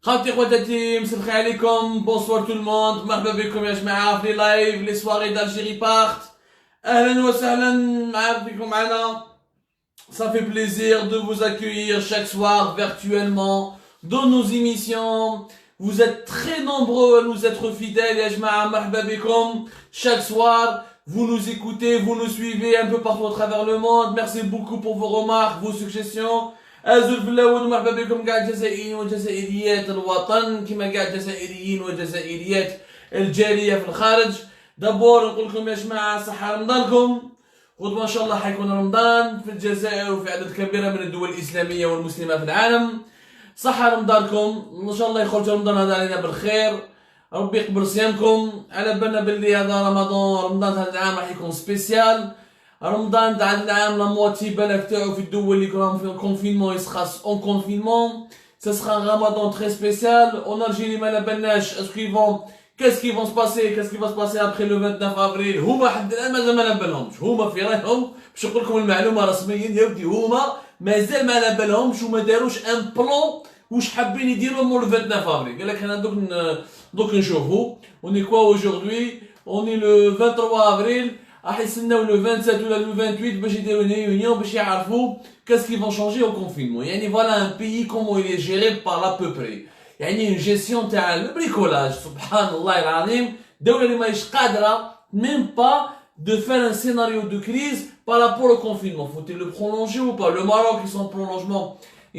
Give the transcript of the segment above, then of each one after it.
خالتي خواتاتي مسا الخير عليكم بونسوار تو الموند مرحبا بكم يا جماعه في لايف لي سواري d'Algérie بارت اهلا وسهلا بكم معنا. Ça fait plaisir de vous accueillir chaque soir virtuellement dans nos émissions. Vous êtes très nombreux à nous être fidèles يا جماعه مرحبا بكم. Chaque soir vous nous écoutez, vous nous suivez un peu partout à travers le monde. Merci beaucoup pour vos remarques, vos suggestions. ازول في الاول مرحبا بكم كاع الجزائريين وجزائريات الوطن كما كاع الجزائريين وجزائريات الجاليه في الخارج. دابور نقول لكم يا جماعه صحه رمضانكم. غدوه ان شاء الله حيكون رمضان في الجزائر وفي عدد كبير من الدول الاسلاميه والمسلمه في العالم. صحه رمضانكم ان شاء الله يخرج رمضان هذا علينا بالخير. ربي يقبل صيامكم. على بالنا باللي هذا رمضان هذا العام راح يكون سبيسيال. رمضان تاع العام لا موتي بالك تاعو في الدول اللي راهم في الكونفينمون يسخص اون كونفينمون. Ça sera un ramadan très spécial. En Algérie ما على بالناش اسكو يفون qu'est-ce qui va se passer après le 29 avril. هما حد الان مازال ما على بالهمش. هما في رايهم باش نقول لكم المعلومه رسميا يا ودي هما مازال ما على بالهمش وما داروش ان بلان واش حابين يديروا مور 29 افريل. قال لك انا دوك نشوفوا اوني كوا اوجوردي اوني لو 23 افريل راح يستناو لو 27 ولا لو 28 باش يديروا ريونيون باش يعرفوا كاس كي فون شونجي او كونفينمون. يعني فوالا ان بيي كومون يلي جيري بار لا بوبري. يعني اون جيستيون تاع البريكولاج سبحان الله العظيم. دوله اللي ماهيش قادره ميم با de faire un scénario de crise par rapport au confinement. Faut-il le prolonger ou pas? Le Maroc,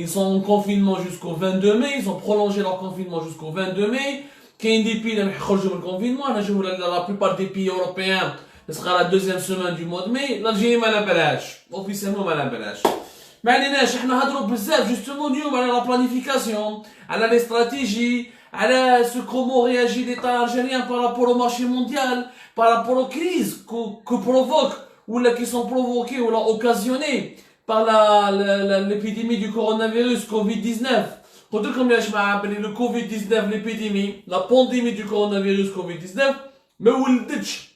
ils sont en confinement jusqu'au 22 mai, ils ont prolongé leur confinement jusqu'au 22 mai. كاين دي بي اللي يخرجوا من الكونفينمون. انا نشوف la plupart des pays européens ce sera la deuxième semaine du mois de mai. l'Algérie ما على بالهاش اوفيسيالمون ما على بالهاش. ما عليناش احنا نهضروا بزاف جوستومون اليوم على لا بلانيفيكاسيون على لي استراتيجي على سو كومون رياجي ليتا الجيريان par rapport au marché mondial par rapport aux crises que provoque ou qui sont provoquées ou occasionnées par l'épidémie du coronavirus Covid-19. قلت لكم يا جماعه بلي le Covid-19 l'épidémie la pandémie du coronavirus Covid-19 ما ولدتش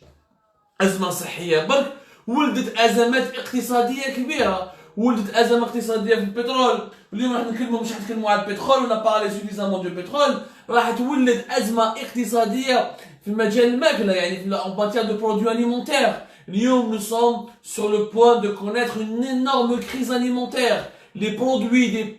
أزمة صحية برك، ولدت أزمات اقتصادية كبيرة. ولدت أزمة اقتصادية في البترول. اليوم راح نتكلموا مش راح نتكلموا على البترول ولا بارلي سوفيزامون دو بترول. راح تولد أزمة اقتصادية في مجال الماكلة يعني في en matière de produits alimentaires. اليوم nous sommes sur le point de connaître une énorme crise alimentaire. Les produits,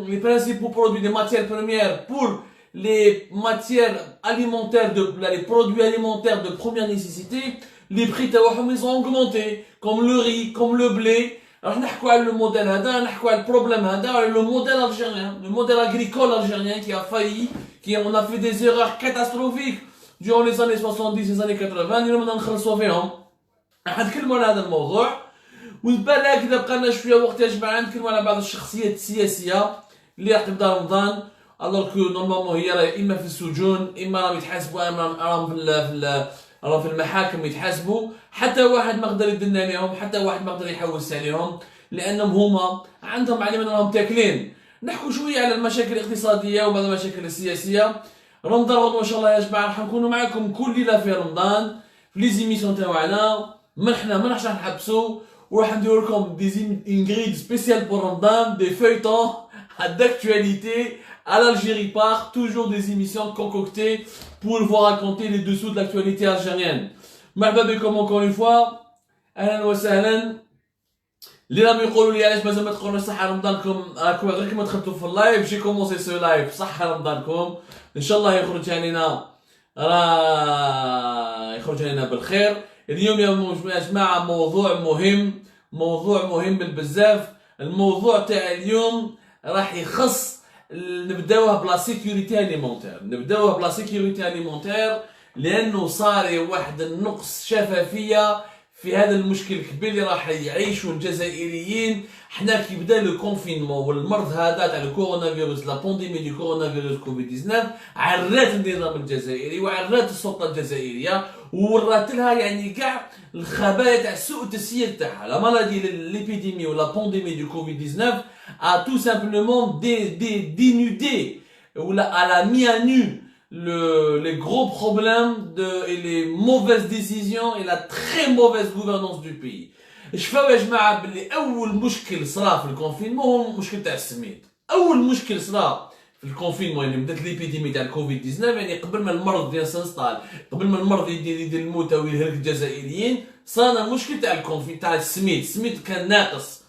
les principaux produits des matières premières pour les matières alimentaires, les produits alimentaires de première nécessité, les prix تاعهم ils ont augmenté comme le riz, comme le blé. راح نحكوا على الموديل هذا، نحكوا على البروبلème هذا، على le modèle algérien, le modèle agricole algérien qui a failli, on a fait des erreurs catastrophiques durant les années 70 les années 80 اللي بدنا نخلصوا فيهم. راح نتكلموا على هذا الموضوع ونبالك اذا بقى شويه وقت يا جماعه نتكلموا على بعض الشخصيات السياسيه اللي راح تبدا رمضان الوغ كو نورمالمون هي راه اما في السجون اما راهم يتحاسبوا اما راهم في المحاكم يتحاسبوا. حتى واحد ما قدر يدنا عليهم، حتى واحد ما قدر يحوس عليهم لانهم هما عندهم علم راهم تاكلين. نحكوا شويه على المشاكل الاقتصاديه وبعض المشاكل السياسيه. رمضان غدوه ان شاء الله يا جماعه راح نكونوا معكم كل ليله في رمضان في لي زيميسيون تاعنا. ما راح نحبسوا وراح ندير لكم une grille spéciale pour Ramadan, des feuilletons d'actualité à l'Algérie part, toujours des émissions concoctées pour vous raconter les dessous de l'actualité algérienne. مرحبا بكم encore une fois. اهلا وسهلا. اللي راهم يقولوا لي علاش مازال ما تقولوش صحه رمضانكم راكم غير كيما دخلتوا في اللايف جي كومونسي سو لايف. صحه رمضانكم ان شاء الله يخرج علينا يخرج علينا بالخير. اليوم يا جماعه موضوع مهم بزاف. الموضوع تاع اليوم راح يخص نبداوه بلا سيكوريتي اليمونتير لانه صار واحد النقص شفافيه في هذا المشكل الكبير اللي راح يعيشوا الجزائريين. حنا كي بدا لو كونفينمون والمرض هذا تاع الكورونا فيروس لا بانديمي دو كورونا فيروس كوفيد 19 عرات النظام الجزائري وعرات السلطه الجزائريه وورات لها يعني كاع الخبايا تاع سوء التسيير تاعها. لا مالادي ليبيديمي ولا بانديمي دو كوفيد 19 a tout simplement dénudé ou a la mis à nu les gros problèmes et les mauvaises décisions et la très mauvaise gouvernance du pays. شفاو يا جماعه باللي اول مشكل صرا في الكونفينمون هو المشكل تاع السميد. اول مشكل صرا في الكونفينمون يعني بدات ليبيديمي تاع الكوفيد 19 يعني قبل ما المرض ديال سانستال قبل ما المرض يدير الموتى ويهلك الجزائريين صار المشكل تاع الكونفين تاع السميد كان ناقص.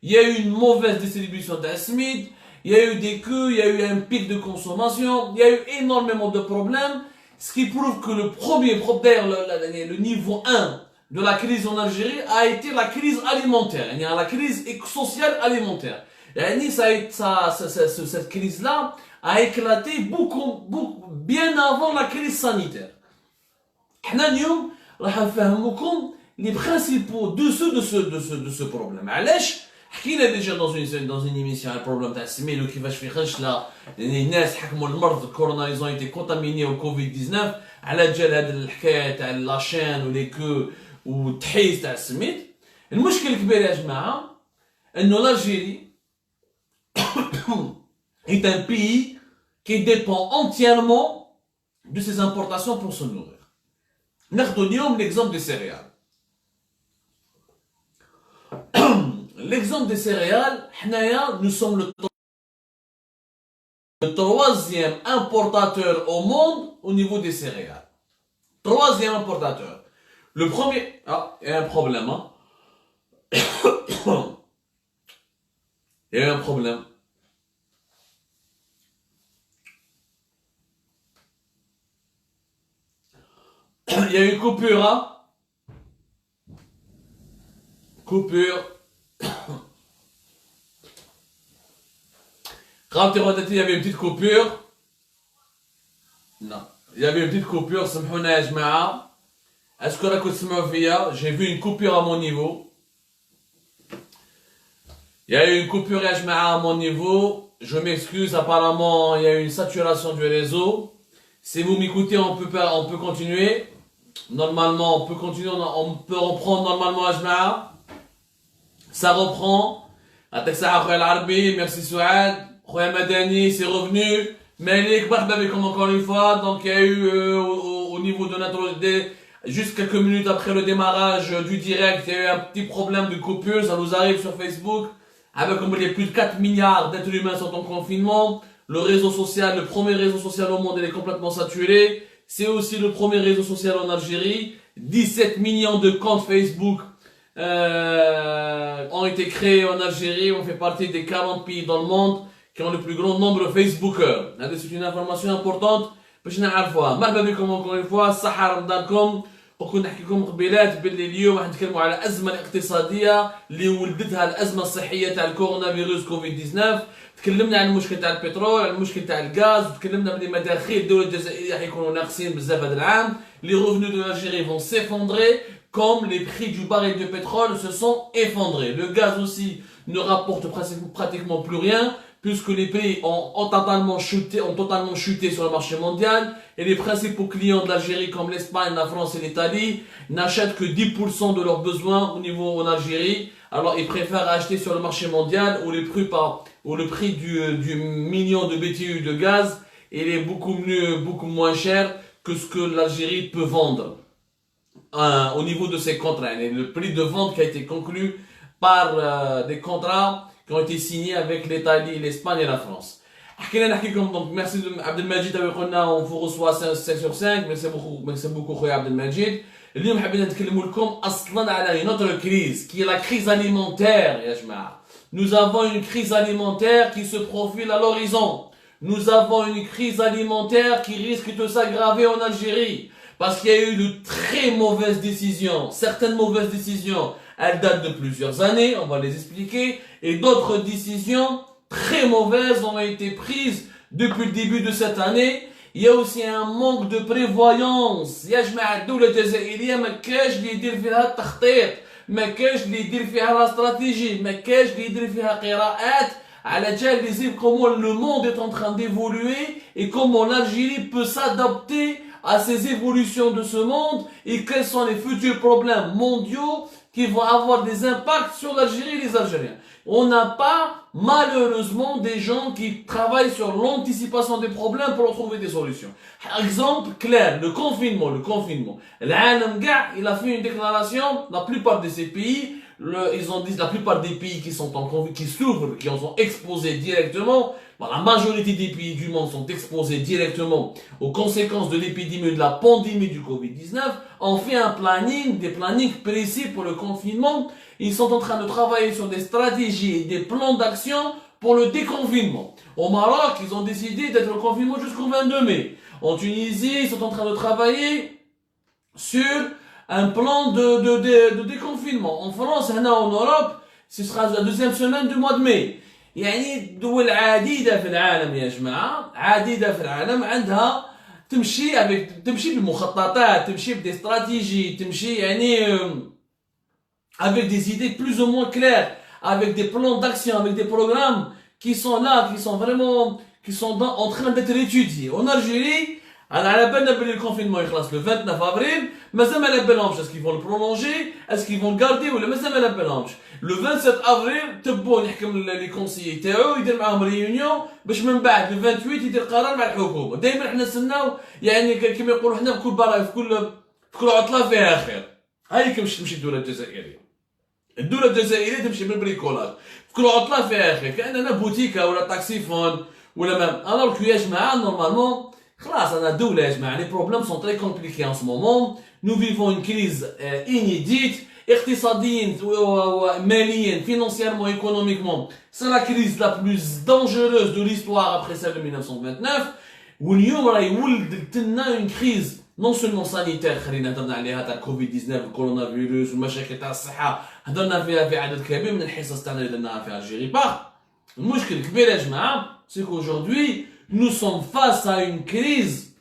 Il y a eu une mauvaise distribution de SMID, il y a eu des queues, il y a eu un pic de consommation, il y a eu énormément de problèmes, ce qui prouve que le premier problème, le niveau 1 de la crise en Algérie a été la crise alimentaire, la crise sociale alimentaire. Cette crise-là a éclaté bien avant la crise sanitaire. حنا اليوم راح نفهمكم les principaux de ce problème. علاش حكينا ديجا dans une émission على البروبليم تاع السميد وكيفاش في خشله الناس حكموا المرض الكورونا ils ont été contaminés au كوفيد 19 على جال هذه الحكايه تاع لاشين ولي كو والتحيز تاع السميد. المشكل الكبير يا جماعه انه l'Algérie est un pays qui dépend entièrement de ses importations pour se nourrir. ناخذ اليوم l'exemple des céréales. L'exemple des céréales, nous sommes le troisième importateur au monde au niveau des céréales. Troisième importateur. Le premier... Ah, il y a un problème. Hein? Il y a un problème. Il y a une coupure. Hein? Coupure. Il y avait une petite coupure. Non. Il y avait une petite coupure. Est-ce que la j'ai vu une coupure à mon niveau. Il y a eu une coupure à mon niveau. Je m'excuse. Apparemment, il y a eu une saturation du réseau. Si vous m'écoutez, on peut continuer. Normalement, on peut continuer. On peut reprendre normalement Ajma'a. Ça reprend. Merci Souad. Khoya Madani, c'est revenu. Malik, comme encore une fois. Donc il y a eu au niveau de notre... Juste quelques minutes après le démarrage du direct, il y a eu un petit problème de coupure. Ça nous arrive sur Facebook. Avec comme les plus de 4 milliards d'êtres humains sont en confinement. Le réseau social, le premier réseau social au monde, il est complètement saturé. C'est aussi le premier réseau social en Algérie. 17 millions de comptes Facebook ont été créés en Algérie. On fait partie des 40 pays dans le monde qui ont le plus grand nombre de Facebookers. C'est une information importante. باش نعرفوها. مرحبا بكم encore une fois. صحة رمضانكم. وكنا نحكي لكم قبيلات باللي اليوم راح نتكلموا على الأزمة الاقتصادية اللي ولدتها الأزمة الصحية تاع الكورونا فيروس كوفيد 19. تكلمنا عن المشكل تاع البترول، عن المشكل تاع الغاز، وتكلمنا بلي مداخيل الدولة الجزائرية حيكونوا ناقصين بزاف هذا العام. Les revenus de l'Algérie vont s'effondrer comme les prix du baril de pétrole se sont effondrés. Le gaz aussi ne rapporte pratiquement plus rien, puisque les prix ont totalement chuté sur le marché mondial, et les principaux clients de l'Algérie, comme l'Espagne, la France et l'Italie, n'achètent que 10% de leurs besoins au niveau en Algérie. Alors ils préfèrent acheter sur le marché mondial où le prix du million de BTU de gaz, il est beaucoup moins cher que ce que l'Algérie peut vendre au niveau de ses contrats. Et le prix de vente qui a été conclu par des contrats qui ont été signés avec l'Italie, l'Espagne et la France. Donc merci Abdelmajid, on vous reçoit 5 sur 5. Merci beaucoup Khoya Abdelmajid. اليوم حبينا نتكلموا لكم اصلا على une autre crise qui est la crise alimentaire يا جماعه. Nous avons une crise alimentaire qui se profile à l'horizon. Nous avons une crise alimentaire qui risque de s'aggraver en Algérie parce qu'il y a eu de très mauvaises décisions. Certaines mauvaises décisions, elles datent de plusieurs années, on va les expliquer, et d'autres décisions très mauvaises ont été prises depuis le début de cette année. Il y a aussi un manque de prévoyance. يا جماعة الدولة الجزائرية ما كاش اللي يدير فيها التخطيط، ما كاش اللي يدير فيها لا استراتيجي، ما كاش اللي يدير فيها قراءات على جال comment le monde est en train d'évoluer et comment l'Algérie peut s'adapter à ces évolutions de ce monde et quels sont les futurs problèmes mondiaux qui vont avoir des impacts sur l'Algérie et les Algériens. On n'a pas, malheureusement, des gens qui travaillent sur l'anticipation des problèmes pour trouver des solutions. Exemple clair, le confinement. L'Alam Ga, il a fait une déclaration, la plupart de ces pays, ils ont dit, la plupart des pays qui sont qui souffrent, qui en sont exposés directement, la majorité des pays du monde sont exposés directement aux conséquences de l'épidémie de la pandémie du Covid-19, ont fait des plannings précis pour le confinement. Ils sont en train de travailler sur des stratégies et des plans d'action pour le déconfinement. Au Maroc, ils ont décidé d'être au confinement jusqu'au 22 mai. En Tunisie, ils sont en train de travailler sur un plan de déconfinement. En France, en Europe, ce sera la deuxième semaine du mois de mai. يعني دول عديدة في العالم يا جماعة، عديدة في العالم عندها تمشي بمخططات، تمشي بدي استراتيجي، تمشي يعني avec des idées plus ou moins claires, avec des plans d'action, avec des programmes qui sont là, qui sont vraiment, en train d'être étudiés. En Algérie, le confinement il le 29 avril, mais ça est-ce qu'ils vont le prolonger, est-ce qu'ils vont le garder ou le le 27 avril, les conseillers تاعو يدير معاهم ريونيون باش من بعد le 28 يدير قرار مع الحكومة. دائما احنا نستناو يعني كما يقولوا حنا في كل عطلة فيها خير. هاي تمشي الدولة الجزائرية. الدولة الجزائرية تمشي بالبريكولاج. في كل عطلة فيها خير، كأننا بوتيكا ولا تاكسيفون ولا ما. alors que يا جماعة normalement خلاص أنا دولة يا جماعة les problèmes sont très compliqués en ce moment. Nous vivons une crise inédite. اقتصاديا وماليا financièrement économiquement c'est la crise la plus dangereuse de l'histoire après celle de 1929 واليوم راه ولدت لنا une crise non seulement sanitaire خلينا هضرنا عليها تاع كوفيد 19 الكورونا فيروس والمشاكل تاع الصحه هضرنا فيها في عدد كبير من الحصص تاعنا اللي درناها في الجيري باغ. المشكل الكبير يا جماعه c'est qu'aujourd'hui nous sommes face à une crise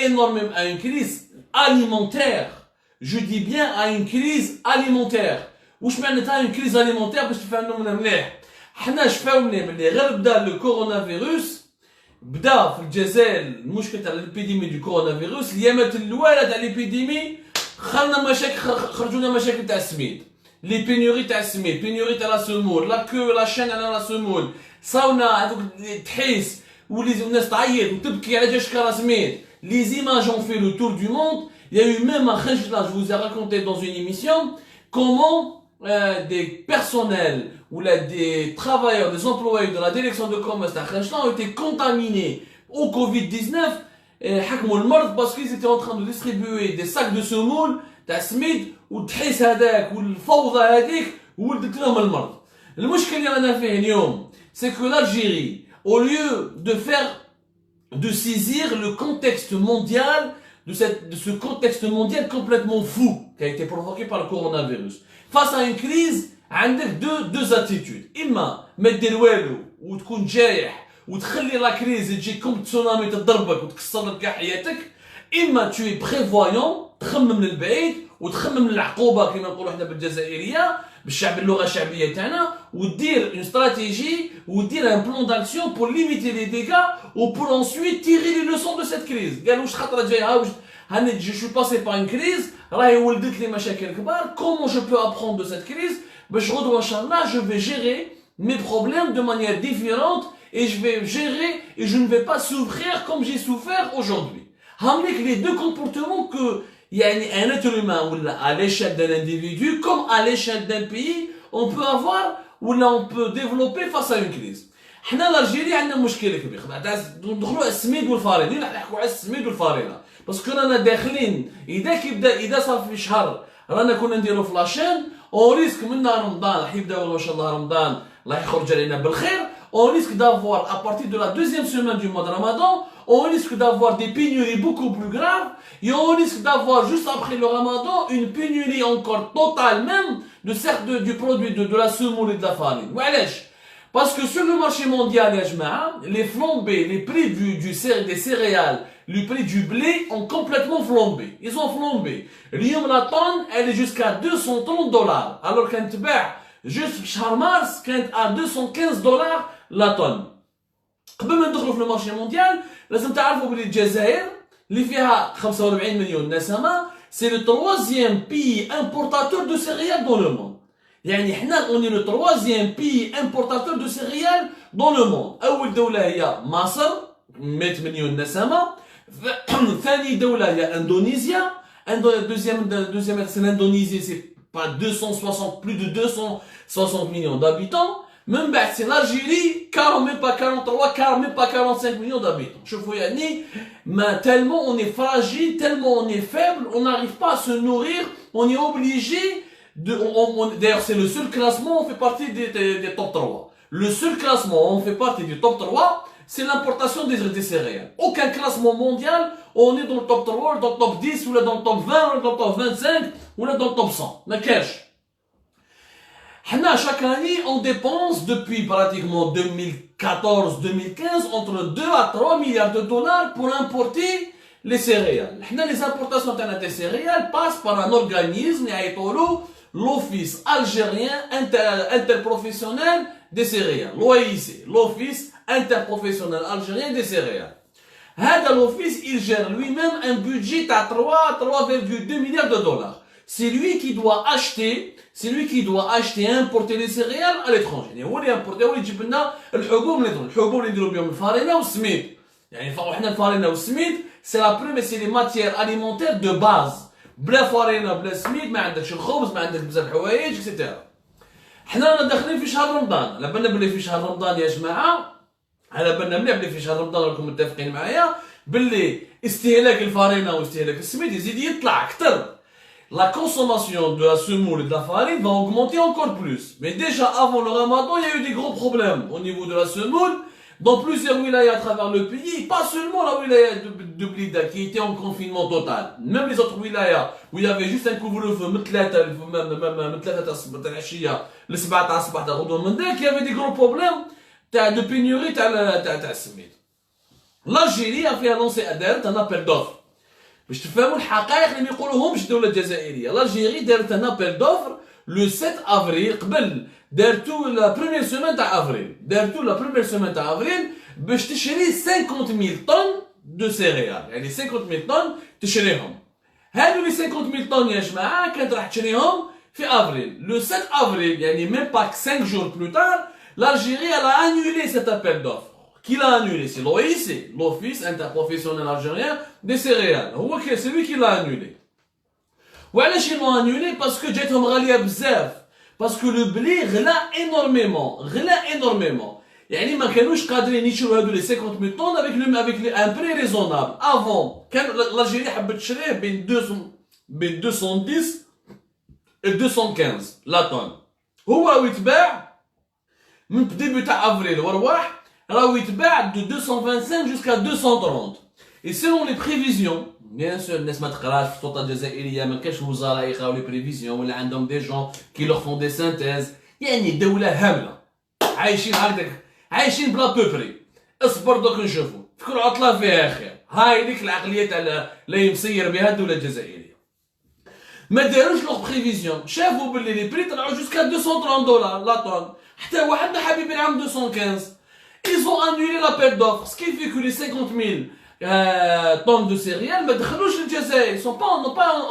énorme, à une crise alimentaire. Je dis bien à une crise alimentaire. واش معناتها une crise alimentaire باش تفهموا منا مليح. حنا شفاو ملي غير بدا لو كورونا فيروس بدا في الجزائر المشكل تاع الابيديمي دو كورونا فيروس اليامات الاولى تاع الابيديمي خرجوا لنا مشاكل تاع السميد. لي بينيوري تاع السميد، بينيوري تاع لا سمول، لا كو لا شين على لا سمول، صاونا هذوك تحيس والناس تعيط وتبكي على جاش كرا سميد. Les images ont fait le tour du monde. Il y a eu même un là, je vous ai raconté dans une émission comment des personnels ou là, des travailleurs, des employés de la direction de commerce à Khenchlan ont été contaminés au Covid-19 parce qu'ils étaient en train de distribuer des sacs de semoule, d'asmid ou تحيس هذاك والفوضى هذيك ولدت لهم المرض. المشكل اللي رانا فيه اليوم c'est que l'Algérie au lieu de saisir le contexte mondial, de ce contexte mondial complètement fou qui a été provoqué par le coronavirus. Face à une crise, عندك deux attitudes. إما ما دير والو وتكون جايح وتخلي لا كريز تجي كوم تسونامي تضربك وتكسر لك كاع حياتك. إما tu es prévoyant تخمم للبعيد وتخمم العقوبة كما نقولوا احنا بالجزائرية بالشعب اللغة الشعبية تاعنا ودير une stratégie ودير un plan d'action pour limiter les dégâts ou pour ensuite tirer les leçons de cette crise. قالوا واش خطرة جاية هاني je suis passé par une crise راهي ولدت لي مشاكل كبار. Comment je peux apprendre de cette crise باش غدوة ان شاء الله je vais gérer mes problèmes de manière différente et je vais gérer et je ne vais pas souffrir comme j'ai souffert aujourd'hui. هامليك les deux comportements que يعني un être humain ou à l'échelle d'un individu comme à l'échelle d'un pays on peut avoir ou là on peut développer face à une crise. حنا الجزائر عندنا مشكل كبير ندخلوا على السميد والفارينه نحكوا على السميد والفارينه باسكو رانا داخلين اذا صار في شهر رانا كنا نديروا في لاشين اون ريسك من رمضان راح يبدا ان شاء الله رمضان الله يخرج علينا بالخير. On risque d'avoir, à partir de la deuxième semaine du mois de Ramadan, on risque d'avoir des pénuries beaucoup plus graves et on risque d'avoir juste après le Ramadan une pénurie encore totale même du produit de la semoule et de la farine. Parce que sur le marché mondial, les flambées, les prix des céréales, le prix du blé ont complètement flambé. Ils ont flambé. La tonne, elle est jusqu'à $230. Alors qu'un tibet, juste شهر مارس كانت à $215 la tonne. قبل ما ندخلوا في المارشي مونديال لازم تعرفوا بلي الجزائر اللي فيها 45 مليون نسمه سي لو تروازيام بي امبورتاتور دو سيريال دون لو موند. يعني حنا اوني لو تروازيام بي امبورتاتور دو سيريال دون لو موند. اول دوله هي مصر 100 مليون نسمه. ثاني دوله هي اندونيسيا. deuxième c'est l'Indonésie, c'est pas 260 plus de 260 millions d'habitants. من بعد سي l'Algérie 40 même pas 43 40 même pas 45 millions d'habitants. شوفوا يعني ما tellement on est fragile, tellement on est faible, on n'arrive pas à se nourrir, on est obligé de d'ailleurs c'est le seul classement, on fait partie des top 3. Le seul classement, on fait partie du top 3, c'est l'importation des céréales. Aucun classement mondial, on est dans le top 3, dans le top 10, ou là dans le top 20, ou là dans le top 25, ou là dans le top 100. Ma cash. Chaque année, on dépense depuis pratiquement 2014-2015 entre 2 à 3 milliards de dollars pour importer les céréales. Les importations des céréales passent par un organisme, l'Office algérien interprofessionnel des céréales, l'OIC, l'Office interprofessionnel algérien des céréales. L'office, il gère lui-même un budget à 3,2 milliards de dollars. C'est lui qui doit acheter, importer les céréales à l'étranger. يعني هو اللي importer هو اللي يجيب لنا الحبوب اللي نديروا بهم الفارينة والسميد. يعني حنا الفارينة والسميد c'est la première, c'est les matières alimentaires de base. بلا فارينة بلا سميد ما عندكش الخبز، ما عندك بزاف الحوايج اكسيتيرا. حنا رانا داخلين في شهر رمضان، على بالنا بلي في شهر رمضان يا جماعة، على بالنا مليح بلي في شهر رمضان راكم متفقين معايا بلي استهلاك الفارينة واستهلاك السميد يزيد يطلع أكثر. La consommation de la semoule et de la farine va augmenter encore plus. Mais déjà avant le ramadan, il y a eu des gros problèmes au niveau de la semoule dans plusieurs wilayas à travers le pays, pas seulement la wilaya de Blida qui était en confinement total. Même les autres wilayas où il y avait juste un couvre-feu, il y avait des gros problèmes de pénurie de semoule. L'Algérie a fait annoncer un appel d'offres. باش تفهموا الحقائق اللي ما يقولوهمش الدوله الجزائريه. l'Algérie دارت un appel d'offre le 7 avril قبل دارتو la première semaine تاع افريل تاع افريل باش تشري 50,000 طن de céréales. يعني 50,000 طن تشريهم. هادو لي 50,000 طن يا جماعه كانت راح تشريهم في افريل. le 7 avril يعني même pas 5 jours plus tard, l'Algérie elle a annulé cet appel d'offre. Qui l'a annulé? C'est l'OIC, l'Office interprofessionnel algérien des céréales. C'est lui qui l'a annulé. وعلاش ils l'ont annulé? Parce que جاتهم غالية بزاف. Parce que le blé غلا énormément. يعني ما كانوش قادرين يشروا هادو لي 50,000 طن avec un prix raisonnable. Avant, كان l'Algérie حبت تشريه بين 210 et 215 لا طن. هو يتباع من début تاع افريل ورواح راهو يتباع de 225 jusqu'à 230. Et selon les prévisions, bien sûr الناس ما تقراش في السلطة الجزائرية، ما كاش وزراء يقراو لي بريفيزيون ولا عندهم دي جون كي لوغ فون دي سانتيز. يعني دولة هاملة عايشين هكذاك، عايشين بلا بوبري. اصبر دوك نشوفوا في كل عطلة فيها خير. هاي ديك العقلية تاع لا يمسير بها الدولة الجزائرية. ما داروش لوغ بريفيزيون، شافوا باللي لي بري طلعوا جوسكا 230 دولار لا طون، حتى واحد ما حاب يبيع عام 215. Ils ont annulé l'appel d'offres, ce qui fait que les 50,000 tonnes de céréales, mais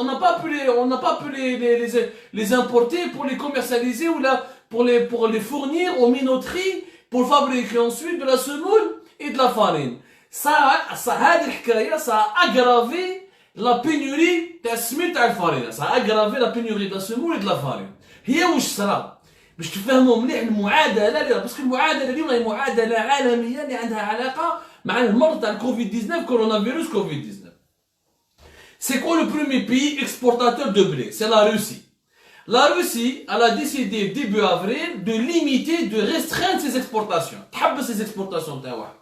on n'a pas pu les importer pour les commercialiser ou là, pour les fournir aux minoteries pour fabriquer ensuite de la semoule et de la farine. Ça a aggravé la pénurie de la semoule et de la farine. Ça a aggravé la pénurie de la semoule et de la farine. هي وش صرا؟ باش تفهموا مليح المعادله، باسكو المعادله اليوم هي معادله عالميه اللي عندها علاقه مع المرض تاع الكوفيد 19 كورونا فيروس كوفيد 19. C'est quoi le premier pays exportateur de blé? C'est la Russie. La Russie elle a décidé début avril de limiter, de restreindre ses exportations. تحبس ses exportations تاعها.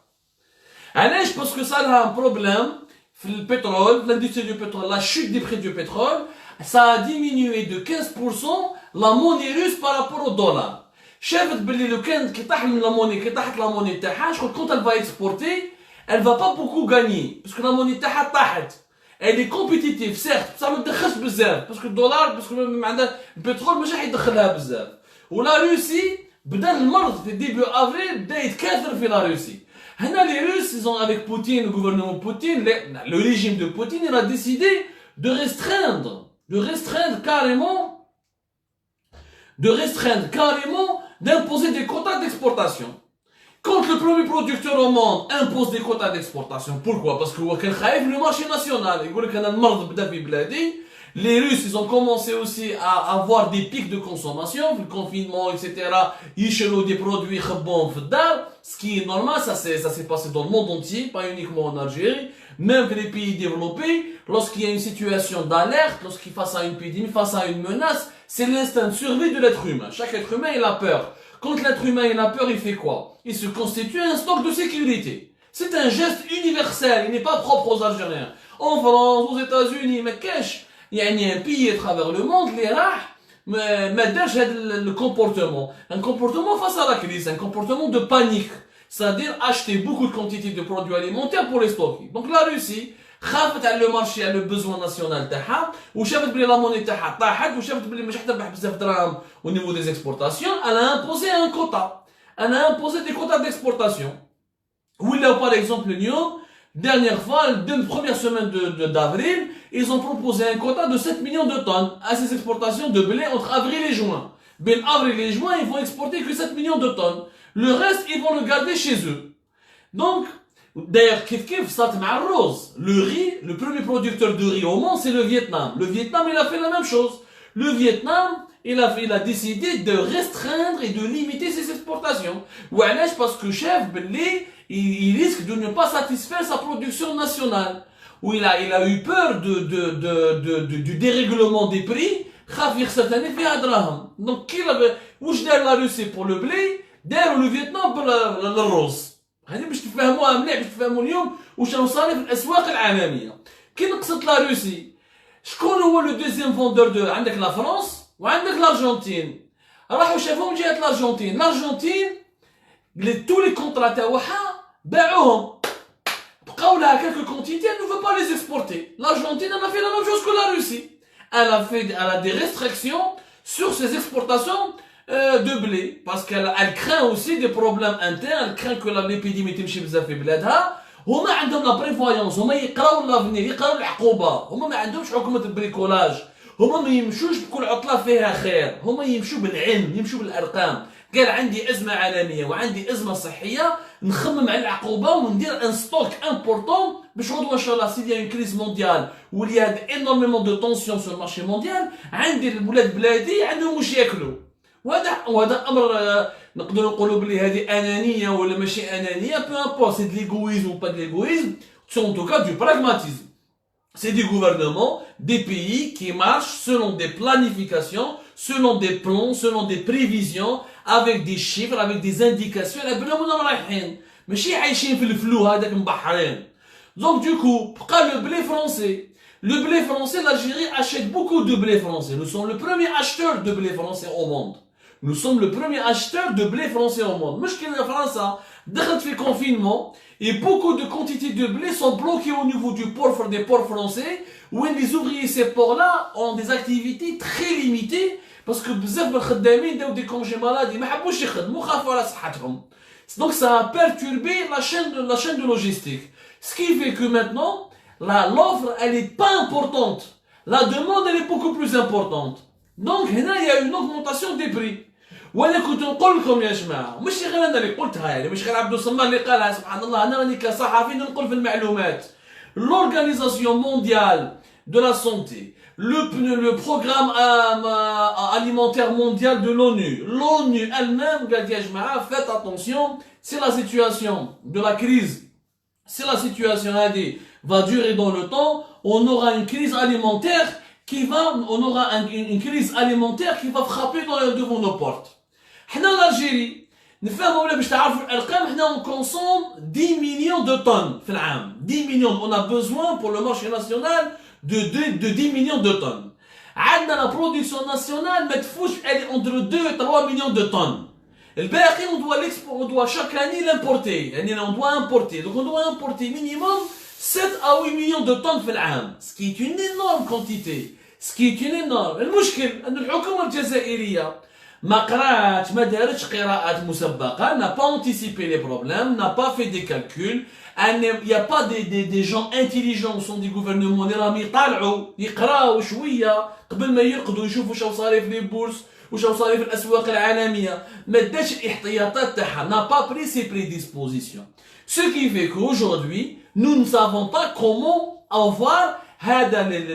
علاش؟ باسكو ça a un problème في البترول، في l'industrie du pétrole, la chute des prix du pétrole, ça a diminué de 15% la monnaie russe par rapport au dollar. شافت باللي لو كان كي طاح لا موني تاعها شغل كونت elle va exporter, elle va pas beaucoup gagner parce que la monnaie تاعها طاحت. Elle est compétitive certes بصح ما تدخلش بزاف باسكو الدولار باسكو عندها البترول ماشي حيدخلها بزاف. ولا روسي بدا المرض في ديبي افريل بدا يتكاثر في لا روسي. هنا لي روس ils ont avec Poutine, le gouvernement Poutine, le régime de Poutine il a décidé de restreindre carrément, d'imposer des quotas d'exportation. Quand le premier producteur au monde impose des quotas d'exportation, pourquoi? Parce que le marché national, les Russes, ils ont commencé aussi à avoir des pics de consommation, le confinement, etc. Ils chelou des produits bon, ce qui est normal, ça s'est passé dans le monde entier, pas uniquement en Algérie, même que les pays développés, lorsqu'il y a une situation d'alerte, lorsqu'il face à une épidémie, face à une menace, c'est l'instinct de survie de l'être humain. Chaque être humain, il a peur. Quand l'être humain, il a peur, il fait quoi? Il se constitue un stock de sécurité. C'est un geste universel, il n'est pas propre aux Algériens. En France, aux États-Unis, mais qu'est-ce? Il y a un pays à travers le monde, les rats, mais le comportement. Un comportement face à la crise, un comportement de panique. C'est-à-dire acheter beaucoup de quantités de produits alimentaires pour les stocker. Donc la Russie, خافت على le marché, على le besoin national تاعها, وشافت بلي la monnaie تاعها طاحت, وشافت بلي مش حتربح بزاف دراهم au niveau des exportations, elle a imposé un quota. Elle a imposé des quotas d'exportation. Ou là, par exemple, l'Union, dernière fois, la première semaine d'avril, ils ont proposé un quota de 7 millions de tonnes à ces exportations de blé entre avril et juin. Ben avril et juin, ils vont exporter que 7 millions de tonnes. Le reste, ils vont le garder chez eux. Donc, d'ailleurs, kif ça m'a rose. Le riz, le premier producteur de riz au monde, c'est le Vietnam. Le Vietnam, il a fait la même chose. Le Vietnam, il a décidé de restreindre et de limiter ses exportations. Oualash, parce que chef, il risque de ne pas satisfaire sa production nationale. Où il a eu peur du dérèglement des prix. Cette année, donc, qui avait, où je la Russie pour le blé, d'ailleurs, le Vietnam pour le rose. هذه باش تفهموها مليح باش تفهموا اليوم واش راه صار في الاسواق العالميه. كي نقصت لا روسي شكون هو لو دوزيام فوندور دو عندك لا فرنسا وعندك الارجنتين. راحوا شافوهم جهه الارجنتين. الارجنتين تو لي كونطرا تاعها باعوهم بقاو لها كالكو كونتيتي elle ne veut pas les exporter. L'Argentine elle a fait la même chose que la Russie. Elle a des restrictions sur ses exportations de blé, parce qu'elle craint aussi des problèmes internes, elle craint que l'épidémie تمشي بزاف في بلادها. هما عندهم لا بريفويونس، هما يقراو لافنير، يقراو العقوبه، هما ما عندهمش حكمه البريكولاج، هما ما يمشوش بكل عطله فيها خير، هما يمشوا بالعلم، يمشوا بالارقام. قال عندي ازمه عالميه وعندي ازمه صحيه، نخمم على العقوبه وندير ان ستوك امبورطون باش غدوه ان شاء الله سيدي يعني كريز مونديال واللي هاد انورميمون دو تونسيون سور المارشي مونديال، عندي الولاد بلادي عندهم واش ياكلوا. وهذا امر نقدروا نقولوا بلي هذه انانيه ولا ماشي انانيه، peu importe c'est de l'égoïsme ou pas de l'égoïsme, c'est en tout cas du pragmatisme. C'est des gouvernements, des pays qui marchent selon des planifications, selon des plans, selon des prévisions, avec des chiffres, avec des indications. ماشي عايشين في الفلو هذاك مبحرين. Donc du coup, بقى le blé français. Le blé français, l'Algérie achète beaucoup de blé français. Nous sommes le premier acheteur de blé français au monde. Nous sommes le premier acheteur de blé français au monde. مشكلة فرنسا دخلت في confinement et beaucoup de quantités de blé sont bloquées au niveau des ports français, où les ouvriers ces ports-là ont des activités très limitées parce que بزاف من الخدامين داو des congés maladie ما حبوش يخدموا خافوا على صحتهم. Donc ça a perturbé la chaîne de logistique. Ce qui fait que maintenant l'offre elle est pas importante. La demande elle est beaucoup plus importante. Donc هنا il y a une augmentation des prix. وانا كنت نقول لكم يا جماعه ماشي غير انا اللي قلتها يعني مش غير عبد الصمد اللي قالها سبحان الله انا راني كصحفي ننقل في المعلومات. L'Organisation mondiale de la santé, le programme alimentaire mondial de l'ONU elle-même قالت يا جماعه faites attention, c'est la situation de la crise, si la situation هذه va durer dans le temps, on aura une crise alimentaire une crise alimentaire qui va frapper devant nos portes. حنا l'Algérie نفهموا ولا باش تعرفوا الارقام حنا on consomme 10 millions de tonnes في العام. 10 millions, on a besoin pour le marché national de 10 millions de tonnes. عندنا la production nationale ما تفوش entre 2 et 3 millions de tonnes. الباقي on doit chaque année l'importer. يعني on doit importer. Donc on doit importer minimum 7 à 8 millions de tonnes في العام. Ce qui est une énorme quantité. Ce qui est une énorme. المشكل أن الحكومة الجزائرية ما قراتش ما دارتش قراءات مسبقة, n'a pas anticipé les problèmes, n'a pas fait des calculs. Il n'y a pas des gens intelligents au sein du gouvernement اللي راهم يطالعوا يقراوا شوية قبل ما يرقدوا يشوفوا شو صار في البورصة واش راهو صاير في الاسواق العالميه، ما داش الاحتياطات تاعها، n'a pas pris ses prédispositions. Ce qui fait qu'aujourd'hui, nous ne savons pas comment avoir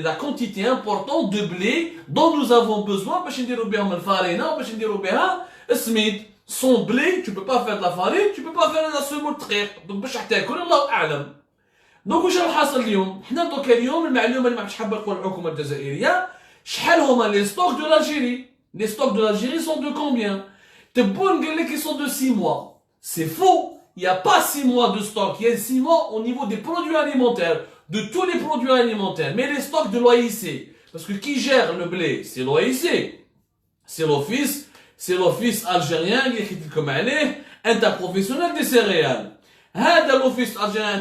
la quantité importante de blé dont nous avons besoin باش نديرو بهم الفارينه وباش نديرو بها السميد. Sans blé, tu peux pas faire de la farine, tu peux pas faire la semoule دقيق. Donc باش راح تاكل الله اعلم. دونك واش راح حاصل اليوم؟ حنا دوكا اليوم المعلومه اللي ما عرفتش حابه نقول الحكومه الجزائريه شحال هما لي ستوك دو l'Algérie. Les stocks de l'Algérie sont de combien? تبون قال لك ils sont de 6 mois. C'est faux. Il n'y a pas 6 mois de stock. Il y a 6 mois au niveau des produits alimentaires, de tous les produits alimentaires. Mais les stocks de l'OIC, parce que qui gère le blé? C'est l'OIC. C'est l'office algérien qui est comme interprofessionnel des céréales. هذا l'office algérien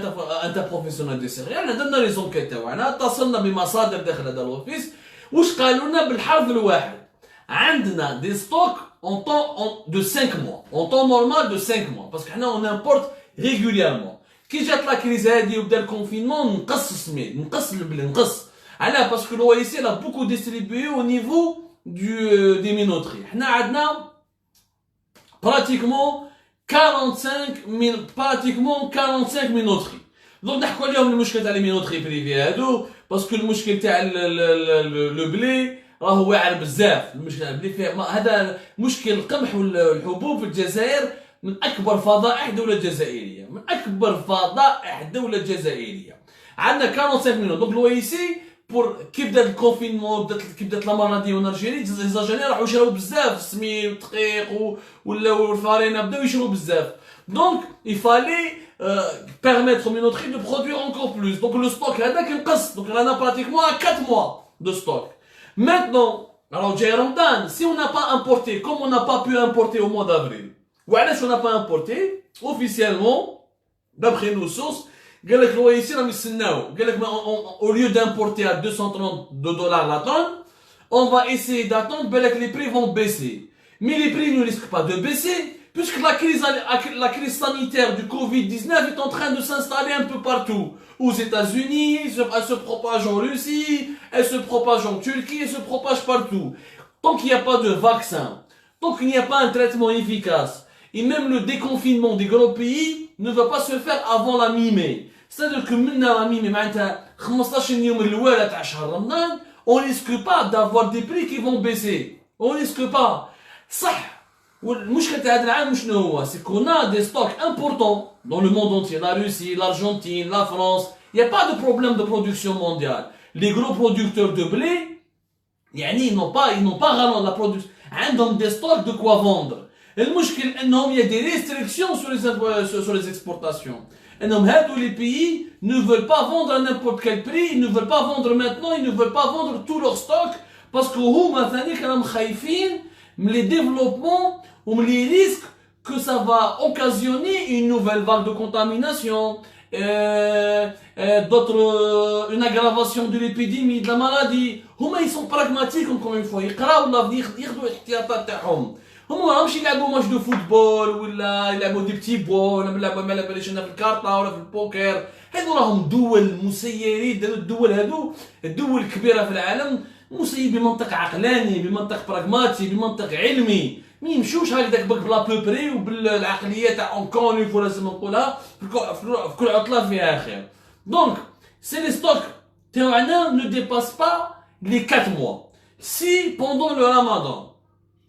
interprofessionnel des céréales عندنا لي زونكيت تاعنا اتصلنا بمصادر داخل هذا الاوفيس واش قالوا لنا بالحرف الواحد عندنا دي ستوك en temps de 5 mois en temps normal de 5 mois parce que حنا on importe régulièrement. كي جات لا كريز هذه وبدا الكونفينمون نقص السميد نقص البلي نقص علاه باسكو l'OIC a beaucoup distribué au niveau des minoteries. حنا عندنا pratiquement 45 minoteries. دونك نحكوا عليهم المشكل تاع لي مينوتري بريفي هادو باسكو المشكل تاع لو بلي راهو واعر بزاف. المشكل تاع البلي فيه هذا مشكل القمح والحبوب في الجزائر من اكبر فضائح دوله جزائريه، من اكبر فضائح دوله جزائريه. عندنا 45 مليون. دونك l'OIC بور كي بدا الكونفينمون كي بدات لا مالادي اون الجيري الجزائريين راحوا يشراو بزاف السميد والدقيق ولا الفارينه بداو يشراو بزاف. دونك يفالي permettre aux minoteries de produire encore plus. Donc le stock هذاك ينقص. Donc on a pratiquement 4 mois de stock. Maintenant, alors j'ai Ramadan, si on n'a pas importé, comme on n'a pas pu importer au mois d'avril, ou alors si on n'a pas importé, officiellement, d'après nos sources, au lieu d'importer à 232 $ la tonne, on va essayer d'attendre que les prix vont baisser. Mais les prix ne risquent pas de baisser, puisque la crise sanitaire du Covid-19 est en train de s'installer un peu partout. Aux États-Unis, elle se propage en Russie, elle se propage en Turquie, elle se propage partout. Tant qu'il n'y a pas de vaccin, tant qu'il n'y a pas un traitement efficace, et même le déconfinement des gros pays ne va pas se faire avant la mi-mai. C'est-à-dire que maintenant la mi-mai, 15 يوم الأولى تاع شهر رمضان, on risque pas d'avoir des prix qui vont baisser. On risque pas. صح. والمشكل تاع هذا العام شنو هو؟ سي كون ا دي ستوك امبورطون dans le monde entier, la Russie, l'Argentine, la France. Il n'y a pas de problème de production mondiale. Les gros producteurs de blé, ils n'ont pas ralenti la production. Ils ont des stocks de quoi vendre. المشكل انهم il y a des restrictions sur les exportations. انهم هادو les pays ne veulent pas vendre à n'importe quel prix, ils ne veulent pas vendre maintenant, ils ne veulent pas vendre tout leur stock parce que هما ثاني كانوا خايفين من les développements ou les risques que ça va occasionner une nouvelle vague de contamination, une aggravation de l'épidémie, de la maladie. Ils sont pragmatiques encore une fois. Ils يقراو l'avenir, ياخذوا الاحتياطات تاعهم. هما ماهمش يلعبوا ماتش دو فوتبول ولا يلعبوا دي بتي بول ولا يلعبوا ما باليش في الكارطه ولا في البوكر. هذو راهم دول مسيرين. الدول هذو الدول الكبيره في العالم مسير بمنطق عقلاني، بمنطق براغماتي، بمنطق علمي. ما يمشوش هكذاك بلا بوبري وبالعقليه تاع اونكون يفو لازم نقولها في كل عطله فيها خير. دونك سي لي ستوك تاعنا ne dépassent pas les 4 mois. Si pendant le Ramadan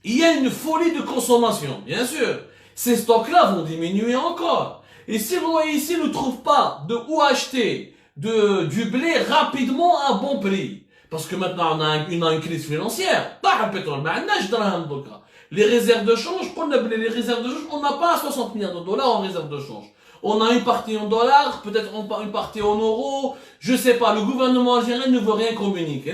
il y a une folie de consommation, bien sûr, ces stocks-là vont diminuer encore. Et si l'OIC ne trouve pas de où acheter du blé rapidement à bon prix, parce que maintenant on a une crise financière, les réserves de change, les réserves de change, on n'a pas 60 milliards de $ en réserve de change. On a une partie en dollars, peut-être une partie en euros, je sais pas, le gouvernement algérien ne veut rien communiquer.